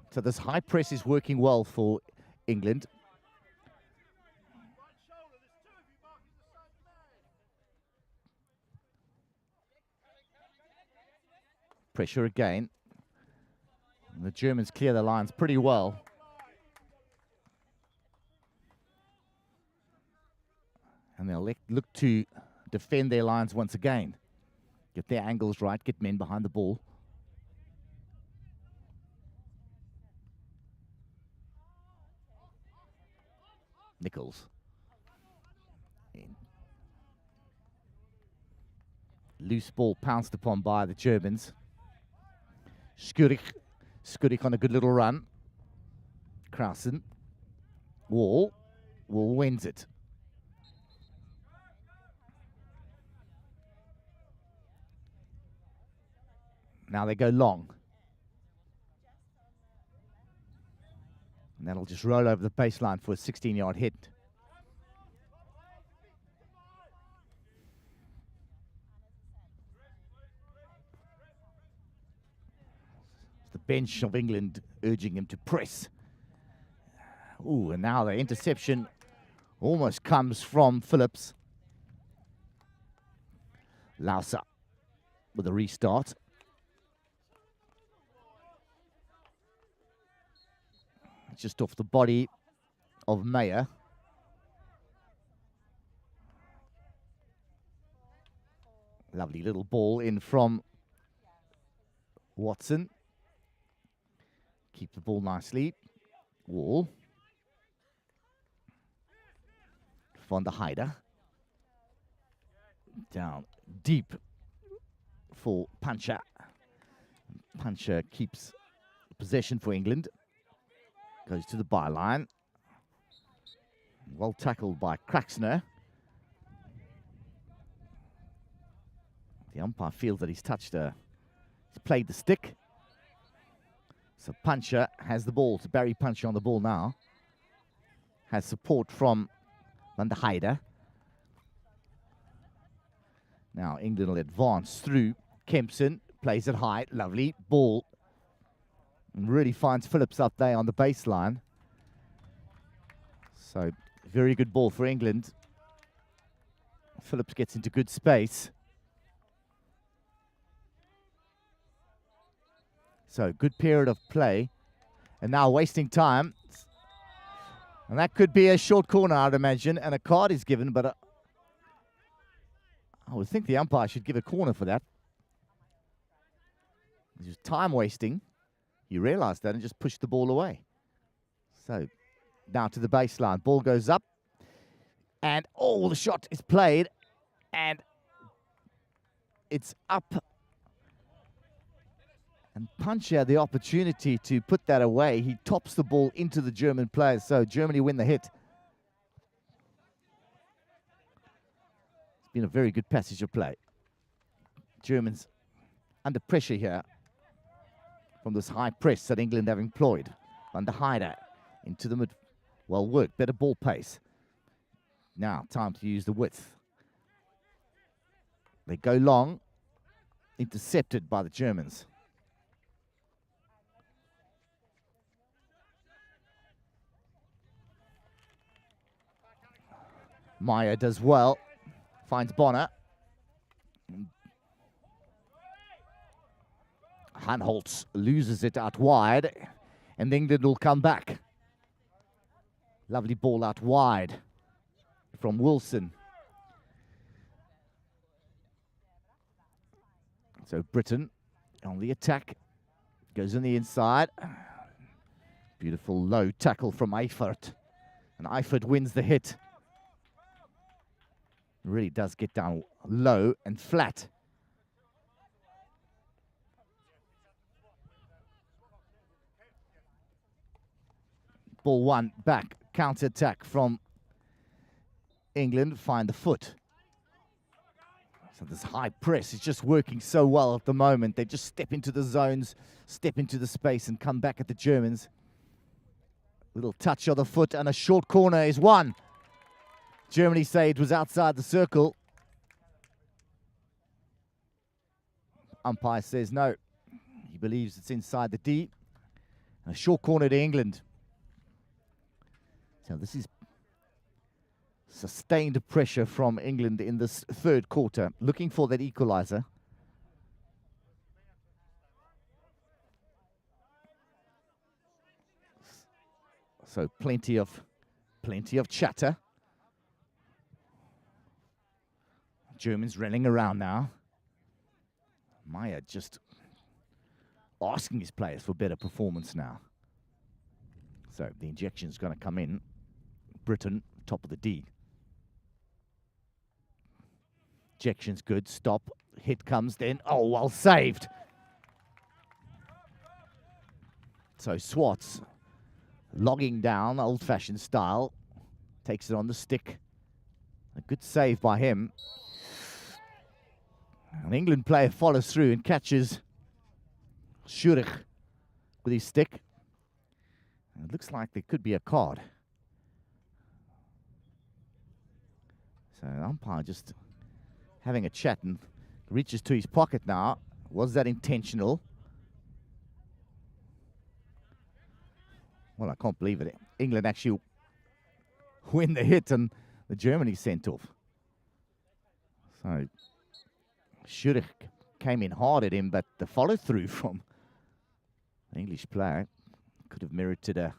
So this high press is working well for England. Pressure again. And the Germans clear their lines pretty well. And they'll look to defend their lines once again. Get their angles right, get men behind the ball. Nichols. In. Loose ball pounced upon by the Germans. Skurik on a good little run. Krausen. Wall wins it. Now they go long. And that'll just roll over the baseline for a 16-yard hit. The bench of England urging him to press. Ooh, and now the interception almost comes from Phillips. Lausa with a restart. Just off the body of Mayer. Lovely little ball in from Watson. Keep the ball nicely. Wall. Van der Heide. Down deep for Puncher. Puncher keeps possession for England. Goes to the byline. Well tackled by Kraxner. The umpire feels that he's touched he's played the stick. So Puncher has the ball. To Barry Puncher on the ball now. Has support from Van der Heide. Now England will advance through. Kempson plays it high. Lovely ball. And really finds Phillips up there on the baseline. So, very good ball for England. Phillips gets into good space. So, good period of play. And now wasting time. And that could be a short corner, I'd imagine. And a card is given, but I would think the umpire should give a corner for that. It's just time wasting. He realized that and just pushed the ball away. So, now to the baseline. Ball goes up. And, oh, the shot is played. And it's up. And Punch had the opportunity to put that away. He tops the ball into the German players. So, Germany win the hit. It's been a very good passage of play. Germans under pressure here from this high press that England have employed. Van der Heide into the mid. Well worked, better ball pace. Now, time to use the width. They go long, intercepted by the Germans. Meyer does well, finds Bonner. Hanholtz loses it out wide, and England will come back. Lovely ball out wide from Wilson. So Britain on the attack, goes on the inside. Beautiful low tackle from Eifert, and Eifert wins the hit. Really does get down low and flat. Ball one back, counter-attack from England, find the foot. So this high press is just working so well at the moment. They just step into the zones, step into the space and come back at the Germans. Little touch of the foot and a short corner is won. Germany say it was outside the circle. Umpire says no. He believes it's inside the D. And a short corner to England. So this is sustained pressure from England in this third quarter, looking for that equalizer. So plenty of chatter. Germans running around now. Meyer just asking his players for better performance now. So the injection's going to come in. Britain, top of the D. Injection's good. Stop. Hit comes then. Oh, well saved. So Swartz logging down, old-fashioned style. Takes it on the stick. A good save by him. An England player follows through and catches Zurich with his stick. And it looks like there could be a card. So the umpire just having a chat and reaches to his pocket now. Was that intentional? Well, I can't believe it. England actually win the hit and the Germany sent off. So Zurich came in hard at him, but the follow-through from the English player could have merited a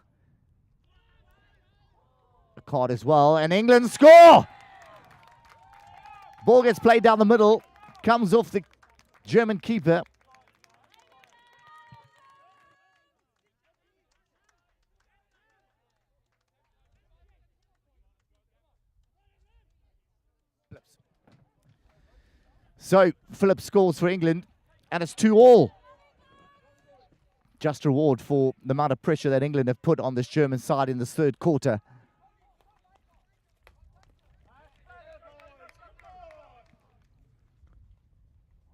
card as well. And England score! Ball gets played down the middle, comes off the German keeper. So Phillips scores for England, and it's 2-2. Just reward for the amount of pressure that England have put on this German side in this third quarter.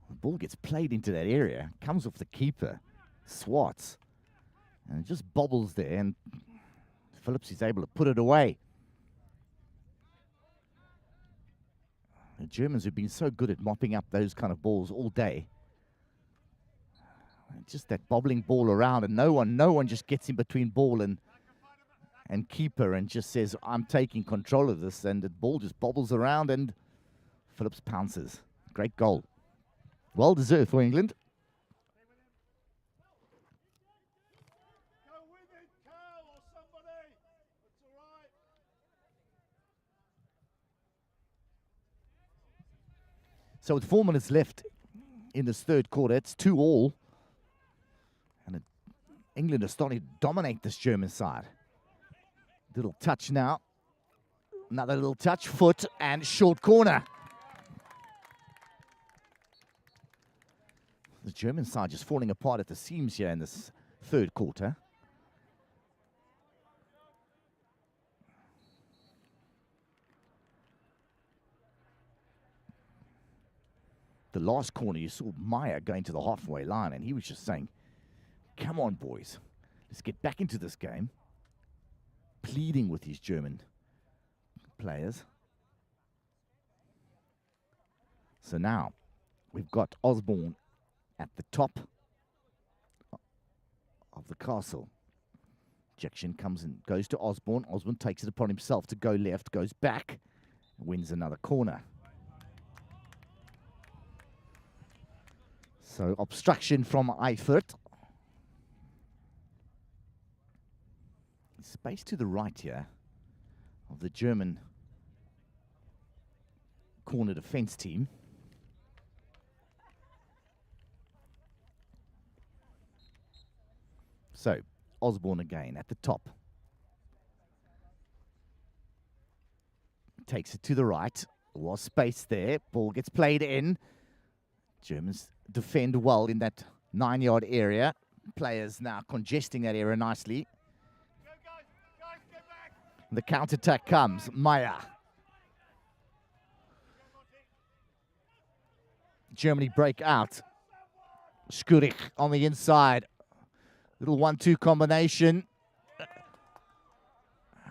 The ball gets played into that area, comes off the keeper, Swartz, and it just bobbles there, and Phillips is able to put it away. The Germans have been so good at mopping up those kind of balls all day. Just that bobbling ball around, and no one just gets in between ball and keeper and just says, I'm taking control of this, and the ball just bobbles around and Phillips pounces. Great goal. Well deserved for England. So with 4 minutes left in this third quarter, it's 2-2. And England are starting to dominate this German side. Little touch now. Another little touch, foot, and short corner. The German side just falling apart at the seams here in this third quarter. The last corner, you saw Meyer going to the halfway line, and he was just saying, come on, boys, let's get back into this game. Pleading with his German players. So now we've got Osborne at the top of the castle. Ejection comes and goes to Osborne. Osborne takes it upon himself to go left, goes back, wins another corner. So obstruction from Eifert. Space to the right here of the German corner defense team. So Osborne again at the top. Takes it to the right. Was space there. Ball gets played in. Germans defend well in that 9-yard area. Players now congesting that area nicely. The counter-attack comes. Meyer. Germany break out. Zurich on the inside. Little 1-2 combination.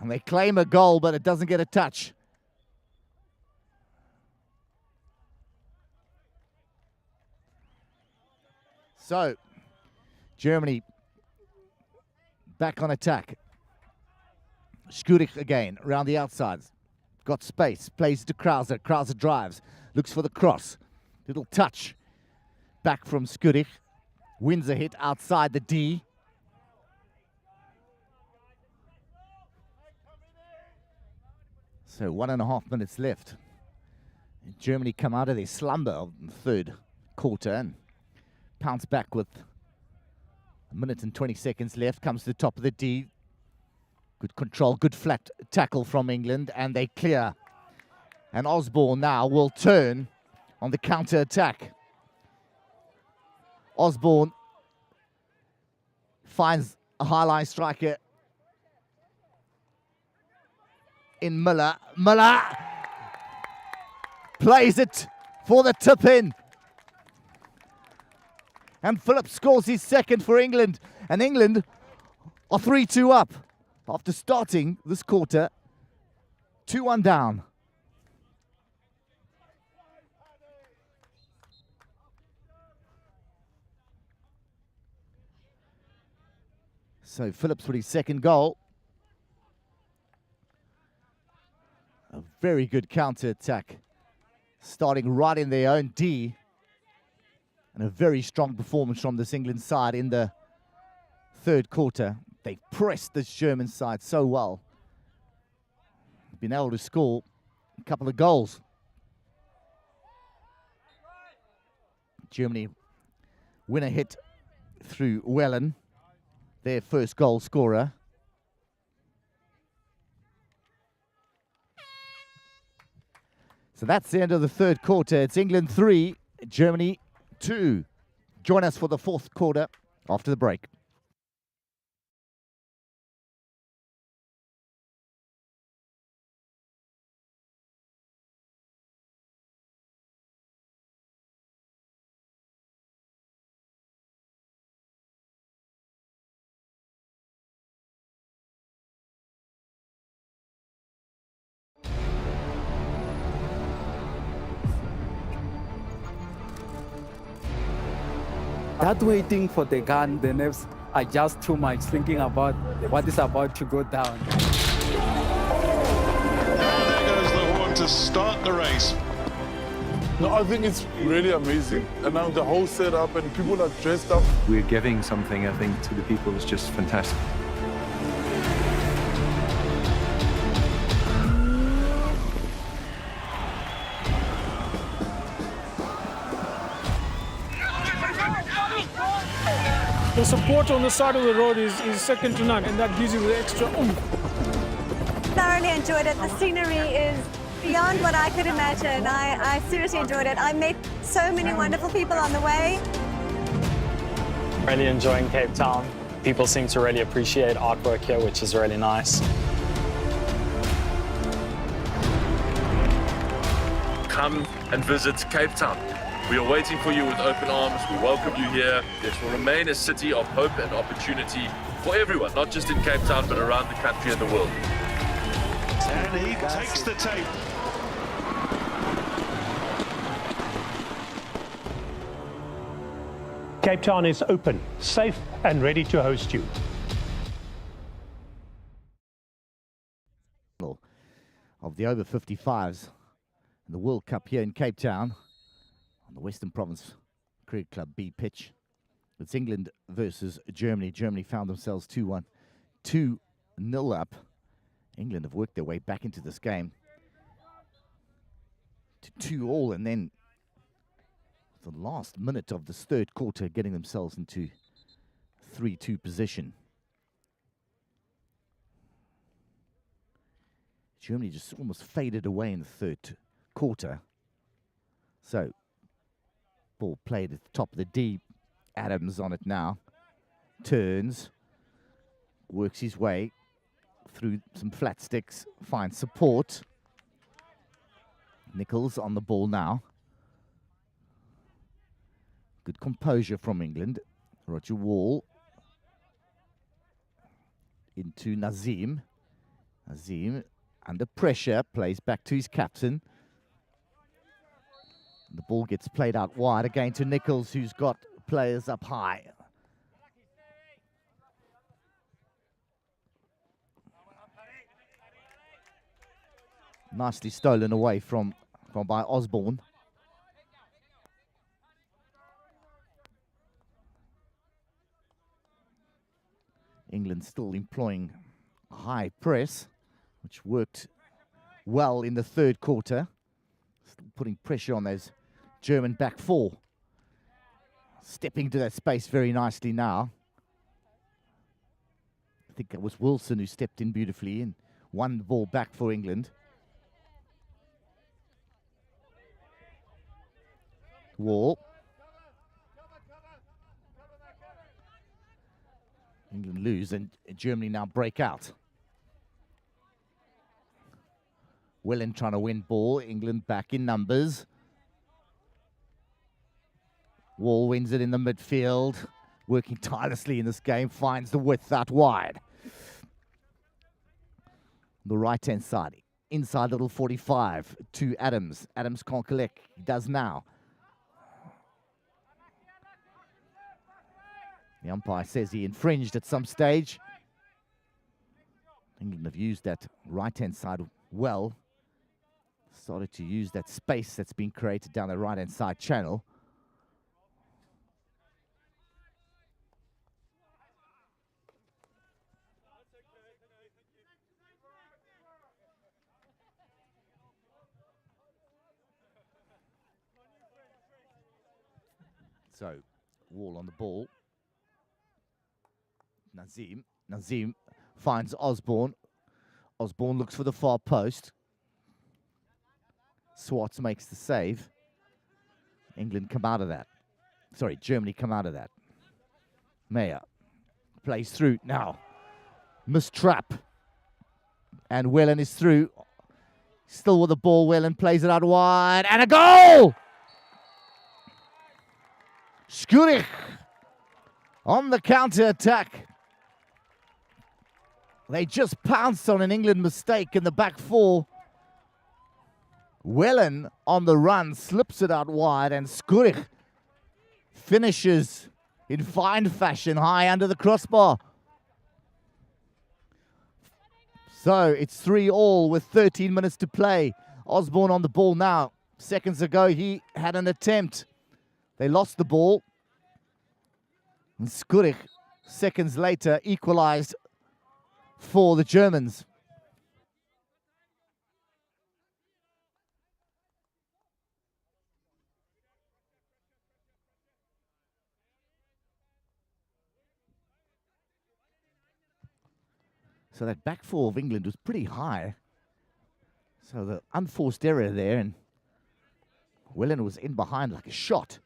And they claim a goal, but it doesn't get a touch. So, Germany back on attack. Zurich again, around the outsides. Got space, plays to Krause. Krause drives, looks for the cross. Little touch. Back from Zurich. Wins a hit outside the D. So 1.5 minutes left. Germany come out of their slumber of the third quarter and pounce back with 1 minute and 20 seconds left. Comes to the top of the D. Good control, good flat tackle from England, and they clear. And Osborne now will turn on the counter-attack. Osborne finds a high-line striker in Miller. Miller plays it for the tip-in. And Phillips scores his second for England. And England are 3-2 up after starting this quarter 2-1 down. So Phillips with his second goal. A very good counter-attack, starting right in their own D. And a very strong performance from this England side in the third quarter. They've pressed this German side so well. Been able to score a couple of goals. Germany win a hit through Wellen, their first goal scorer. So that's the end of the third quarter. It's England 3, Germany 2. Join us for the fourth quarter after the break. That waiting for the gun, the nerves are just too much, thinking about what is about to go down. There goes the horn to start the race. No, I think it's really amazing. And now the whole setup and people are dressed up. We're giving something, I think, to the people is just fantastic. The support on the side of the road is second to none, and that gives you the extra oomph. Thoroughly enjoyed it. The scenery is beyond what I could imagine. I seriously enjoyed it. I met so many wonderful people on the way. Really enjoying Cape Town. People seem to really appreciate artwork here, which is really nice. Come and visit Cape Town. We are waiting for you with open arms. We welcome you here. This will remain a city of hope and opportunity for everyone, not just in Cape Town, but around the country and the world. And he takes the tape. Cape Town is open, safe and ready to host you. Of the over 55s in the World Cup here in Cape Town on the Western Province Cricket Club B pitch. It's England versus Germany. Germany found themselves 2-1, 2-0 up. England have worked their way back into this game to 2-2, and then the last minute of this third quarter getting themselves into 3-2 position. Germany just almost faded away in the third quarter. So, ball played at the top of the D. Adams on it now. Turns. Works his way through some flat sticks. Finds support. Nichols on the ball now. Good composure from England. Roger Wall. Into Nazim. Nazim under pressure. Plays back to his captain. The ball gets played out wide again to Nichols, who's got players up high. Nicely stolen away from by Osborne. England still employing a high press, which worked well in the third quarter. Still putting pressure on those German back four. Stepping into that space very nicely now. I think it was Wilson who stepped in beautifully and won the ball back for England. Wall. England lose and Germany now break out. Wellen trying to win ball. England back in numbers. Wall wins it in the midfield. Working tirelessly in this game. Finds the width out wide. The right-hand side. Inside little 45 to Adams. Adams can't collect. He does now. The umpire says he infringed at some stage. England have used that right-hand side well. Started to use that space that's been created down the right-hand side channel. So, Wall on the ball. Nazim finds Osborne. Osborne looks for the far post. Swartz makes the save. England come out of that. Sorry, Germany come out of that. Meyer plays through now. Mistrap. And Wellen is through. Still with the ball. Wellen plays it out wide. And a goal! Skurich on the counter-attack. They just pounced on an England mistake in the back four. Wellen on the run, slips it out wide, and Skurich finishes in fine fashion high under the crossbar. So it's 3-3 with 13 minutes to play. Osborne on the ball now. Seconds ago, he had an attempt. They lost the ball. And Skurich, seconds later, equalized for the Germans. So that back four of England was pretty high. So the unforced error there, and Wellen was in behind like a shot.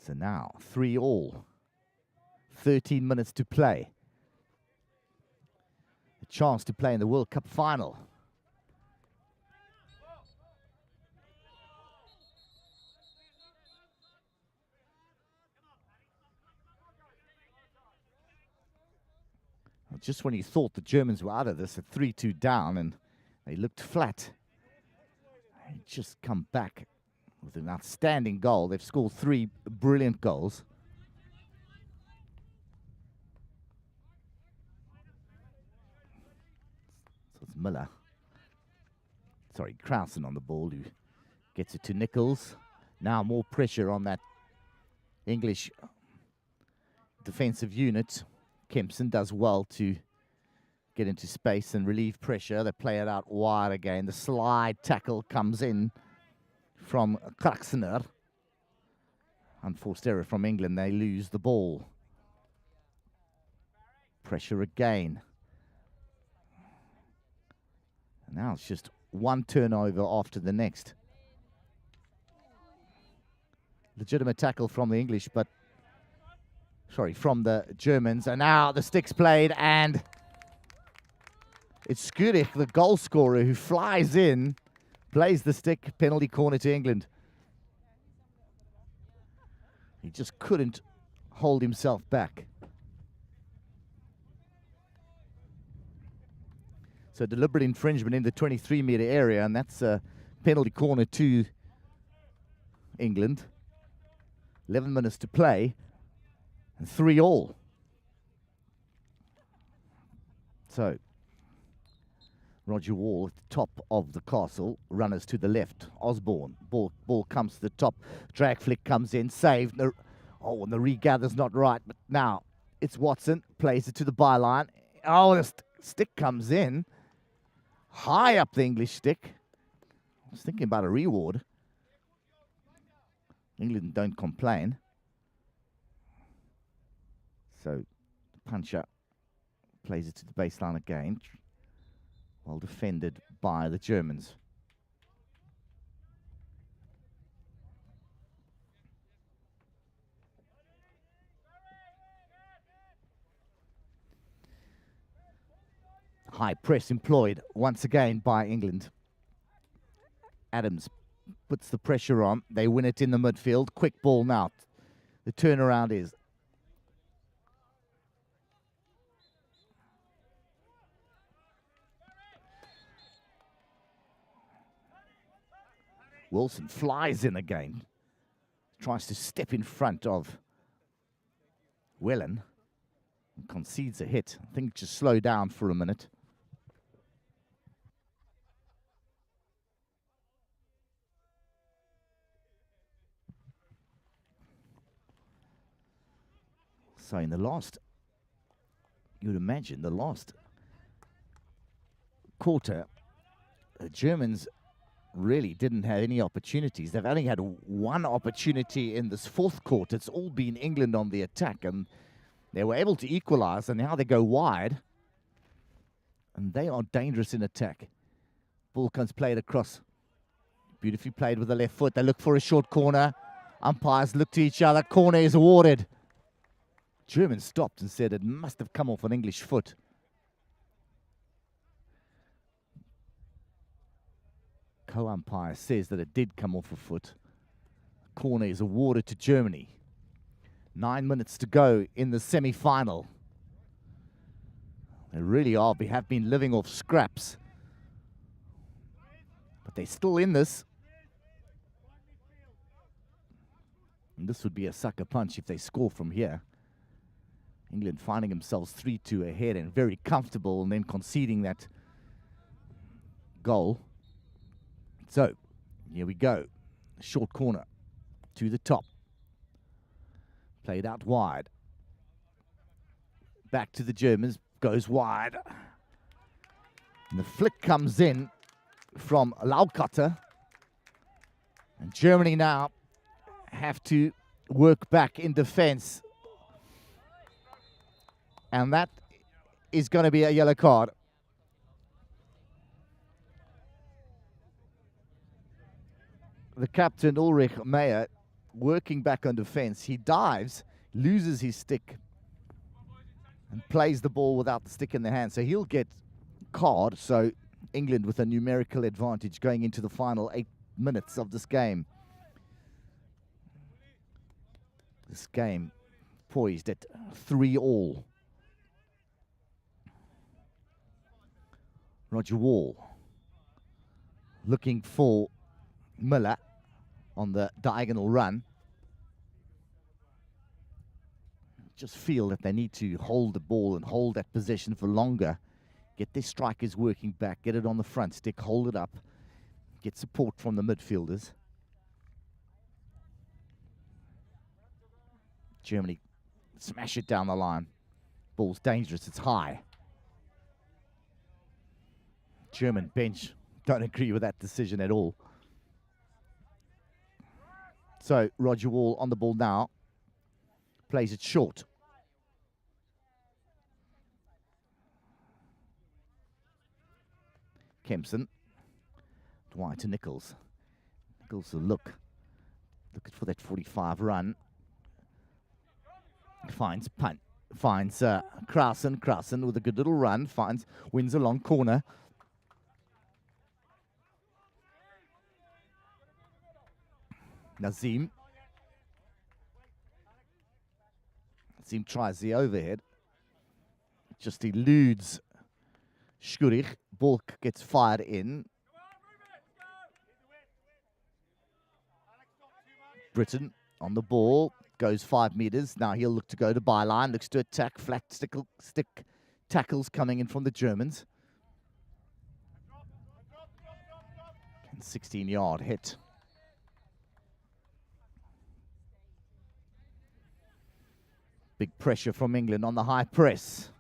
So now, 3-3. 13 minutes to play. A chance to play in the World Cup final. Just when you thought the Germans were out of this at 3-2 down and they looked flat, they just come back with an outstanding goal. They've scored 3 brilliant goals. So it's Miller. Sorry, Krausen on the ball, who gets it to Nichols. Now more pressure on that English defensive unit. Kempson does well to get into space and relieve pressure. They play it out wide again. The slide tackle comes in from Kraxner. Unforced error from England. They lose the ball. Pressure again. And now it's just one turnover after the next. Legitimate tackle from the English, but sorry, from the Germans. And now the stick's played, and it's Skurich, the goal scorer, who flies in, plays the stick, penalty corner to England. He just couldn't hold himself back. So deliberate infringement in the 23-meter area, and that's a penalty corner to England. 11 minutes to play. And 3-3. So, Roger Wall at the top of the castle. Runners to the left. Osborne. Ball comes to the top. Drag flick comes in. Saved Oh, and the regather's not right, but now it's Watson, plays it to the byline. Oh, the stick comes in. High up the English stick. I was thinking about a reward. England don't complain. So the puncher plays it to the baseline again. Well defended by the Germans. High press employed once again by England. Adams puts the pressure on. They win it in the midfield. Quick ball now. The turnaround is Wilson flies in again. Tries to step in front of Whelan. And concedes a hit. I think just slow down for a minute. So in the last, you would imagine the last quarter, the Germans really didn't have any opportunities. They've only had one opportunity in this fourth quarter. It's all been England on the attack, and they were able to equalize, and now they go wide, and they are dangerous in attack. Ball comes played across. Beautifully played with the left foot. They look for a short corner. Umpires look to each other. Corner is awarded. German stopped and said it must have come off an English foot. Co-umpire says that it did come off a foot. Corner is awarded to Germany. 9 minutes to go in the semi-final. They really have been living off scraps. But they're still in this. And this would be a sucker punch if they score from here. England finding themselves 3-2 ahead and very comfortable, and then conceding that goal. So, here we go. Short corner to the top. Played out wide. Back to the Germans. Goes wide. And the flick comes in from Laukater. And Germany now have to work back in defense. And that is going to be a yellow card. The captain, Ulrich Meyer, working back on defense. He dives, loses his stick, and plays the ball without the stick in the hand. So he'll get card. So England with a numerical advantage going into the final 8 minutes of this game. This game poised at 3-all. Roger Wall looking for Miller on the diagonal run. Just feel that they need to hold the ball and hold that position for longer. Get their strikers working back, get it on the front stick, hold it up, get support from the midfielders. Germany smash it down the line. Ball's dangerous, it's high. German bench don't agree with that decision at all. So Roger Wall on the ball now. Plays it short. Kempson. Dwight to Nichols. Nichols will look. Looking for that 45 run. Finds punt. Finds Krausen. Krausen with a good little run. Wins a long corner. Nazim. Nazim tries the overhead. Just eludes Schurich. Ball gets fired in. Britain on the ball. Goes 5 meters. Now he'll look to go to byline. Looks to attack. Flat stick tackles coming in from the Germans. 16-yard hit. Big pressure from England on the high press.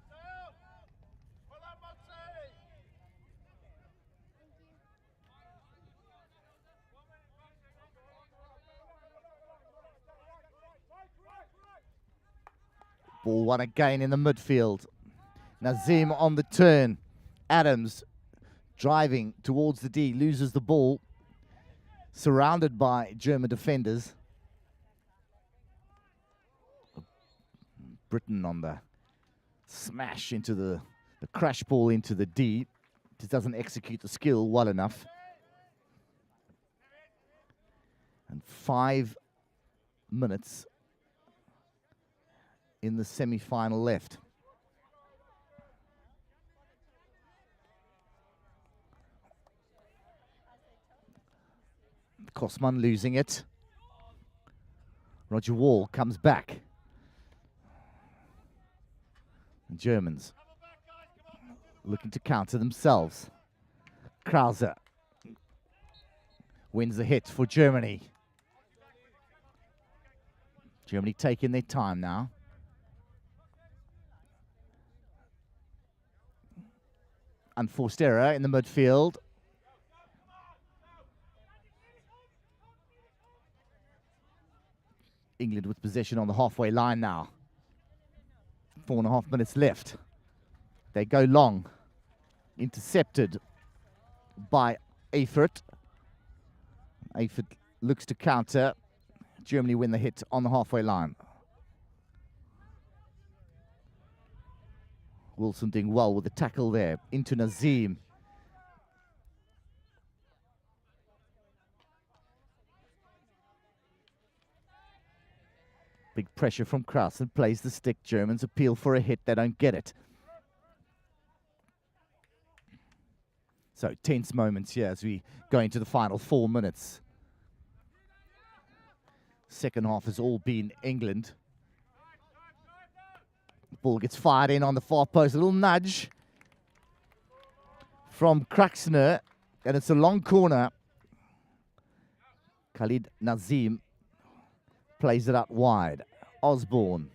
Ball won again in the midfield. Nazim on the turn. Adams driving towards the D, loses the ball. Surrounded by German defenders. Britain on the smash into the crash ball into the D. Just doesn't execute the skill well enough. And 5 minutes in the semi-final left. Kosman losing it. Roger Wall comes back. The Germans looking to counter themselves. Krause wins the hit for Germany. Germany taking their time now. Unforced error in the midfield. England with possession on the halfway line now. 4.5 minutes left. They go long. Intercepted by Eifert. Eifert looks to counter. Germany win the hit on the halfway line. Wilson doing well with the tackle there. Into Nazim. Big pressure from Krause and plays the stick. Germans appeal for a hit. They don't get it. So tense moments here as we go into the final 4 minutes. Second half has all been England. Ball gets fired in on the far post. A little nudge from Kraxner. And it's a long corner. Khalid Nazim plays it out wide. Osborne.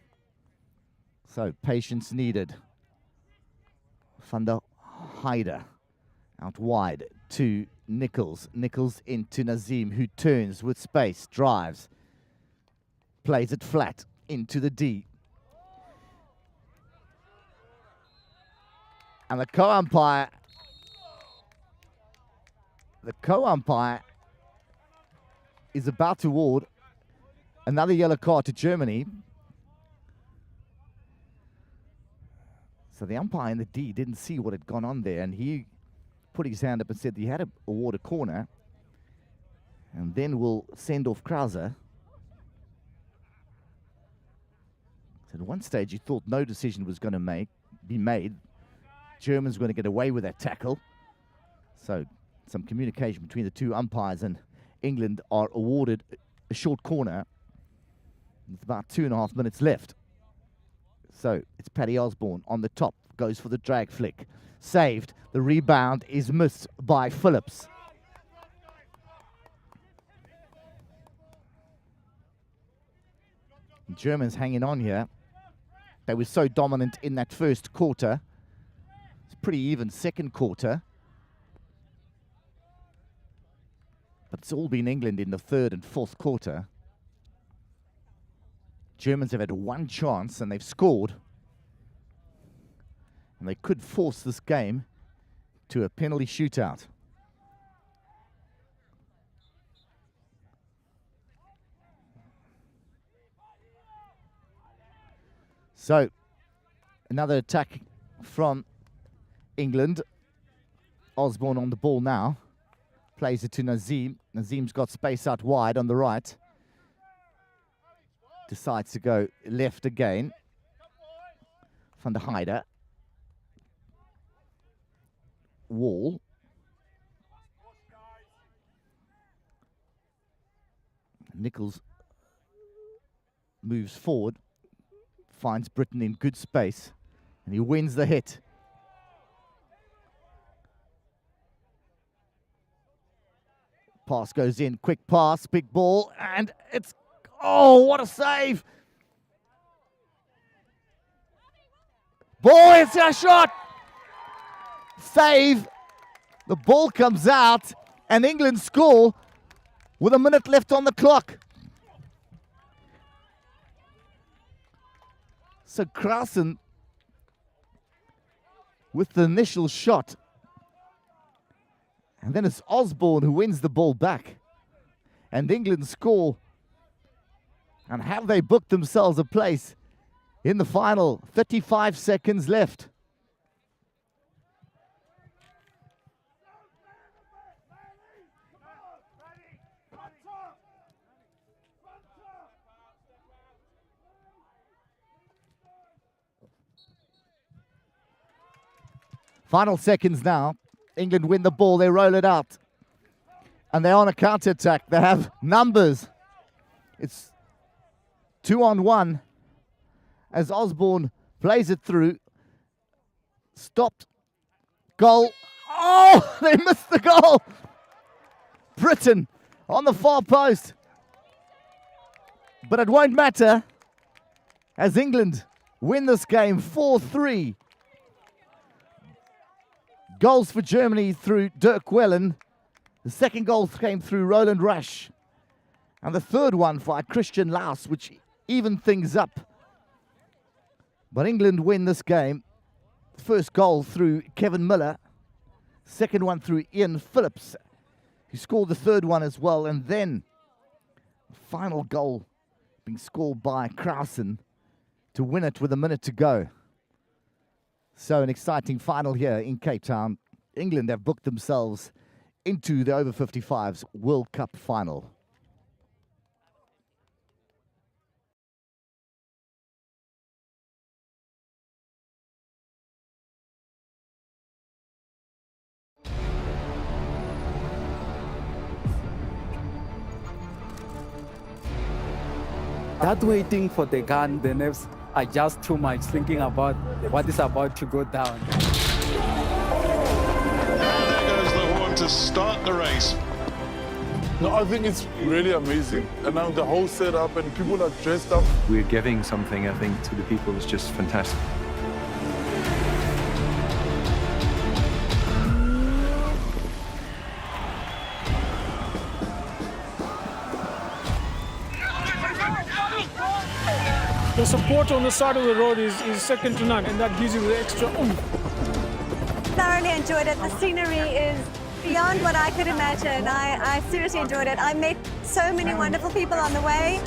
So patience needed. Van der Heide out wide to Nichols. Nichols into Nazim, who turns with space, drives. Plays it flat into the D. And the co-umpire is about to award another yellow card to Germany. So the umpire in the D didn't see what had gone on there, and he put his hand up and said he had to award a corner, and then we'll send off Krause. So at one stage, he thought no decision was going to be made. Germans were going to get away with that tackle. So some communication between the two umpires, and England are awarded a short corner. With about 2.5 minutes left. So it's Paddy Osborne on the top. Goes for the drag flick. Saved. The rebound is missed by Phillips. The Germans hanging on here. They were so dominant in that first quarter. It's pretty even second quarter. But it's all been England in the third and fourth quarter. Germans have had one chance and they've scored. And they could force this game to a penalty shootout. So, another attack from England. Osborne on the ball now. Plays it to Nazim. Nazim's got space out wide on the right. Decides to go left again. Van der Heide. Wall. Nichols moves forward. Finds Britain in good space. And he wins the hit. Pass goes in. Quick pass. Big ball. And it's... Oh, what a save! Boy, it's a shot! Save. The ball comes out, and England score with a minute left on the clock. So Krausen with the initial shot. And then it's Osborne who wins the ball back. And England score. And have they booked themselves a place in the final? 35 seconds left. Final seconds now. England win the ball, they roll it out. And they're on a counter-attack. They have numbers. It's 2-on-1 as Osborne plays it through. Stopped. Goal. Oh, they missed the goal. Britain on the far post. But it won't matter as England win this game 4-3. Goals for Germany through Dirk Wellen. The second goal came through Roland Rush. And the third one by Christian Laus, which evened things up. But England win this game. First goal through Kevin Miller. Second one through Ian Phillips, who scored the third one as well. And then the final goal being scored by Krausen to win it with a minute to go. So an exciting final here in Cape Town. England have booked themselves into the over 55s World Cup final. That waiting for the gun, the nerves are just too much, thinking about what is about to go down. There goes the horn to start the race. No, I think it's really amazing. And now the whole setup and people are dressed up. We're giving something, I think, to the people is just fantastic. The support on the side of the road is second to none, and that gives you the extra oomph. Thoroughly enjoyed it. The scenery is beyond what I could imagine. I seriously enjoyed it. I met so many wonderful people on the way.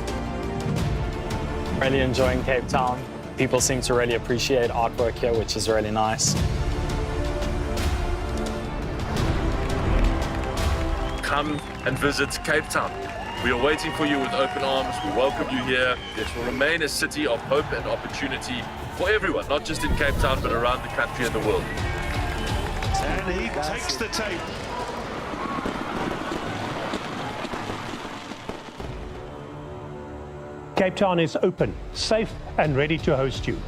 Really enjoying Cape Town. People seem to really appreciate artwork here, which is really nice. Come and visit Cape Town. We are waiting for you with open arms. We welcome you here. This will remain a city of hope and opportunity for everyone, not just in Cape Town, but around the country and the world. And he takes the tape. Cape Town is open, safe and ready to host you.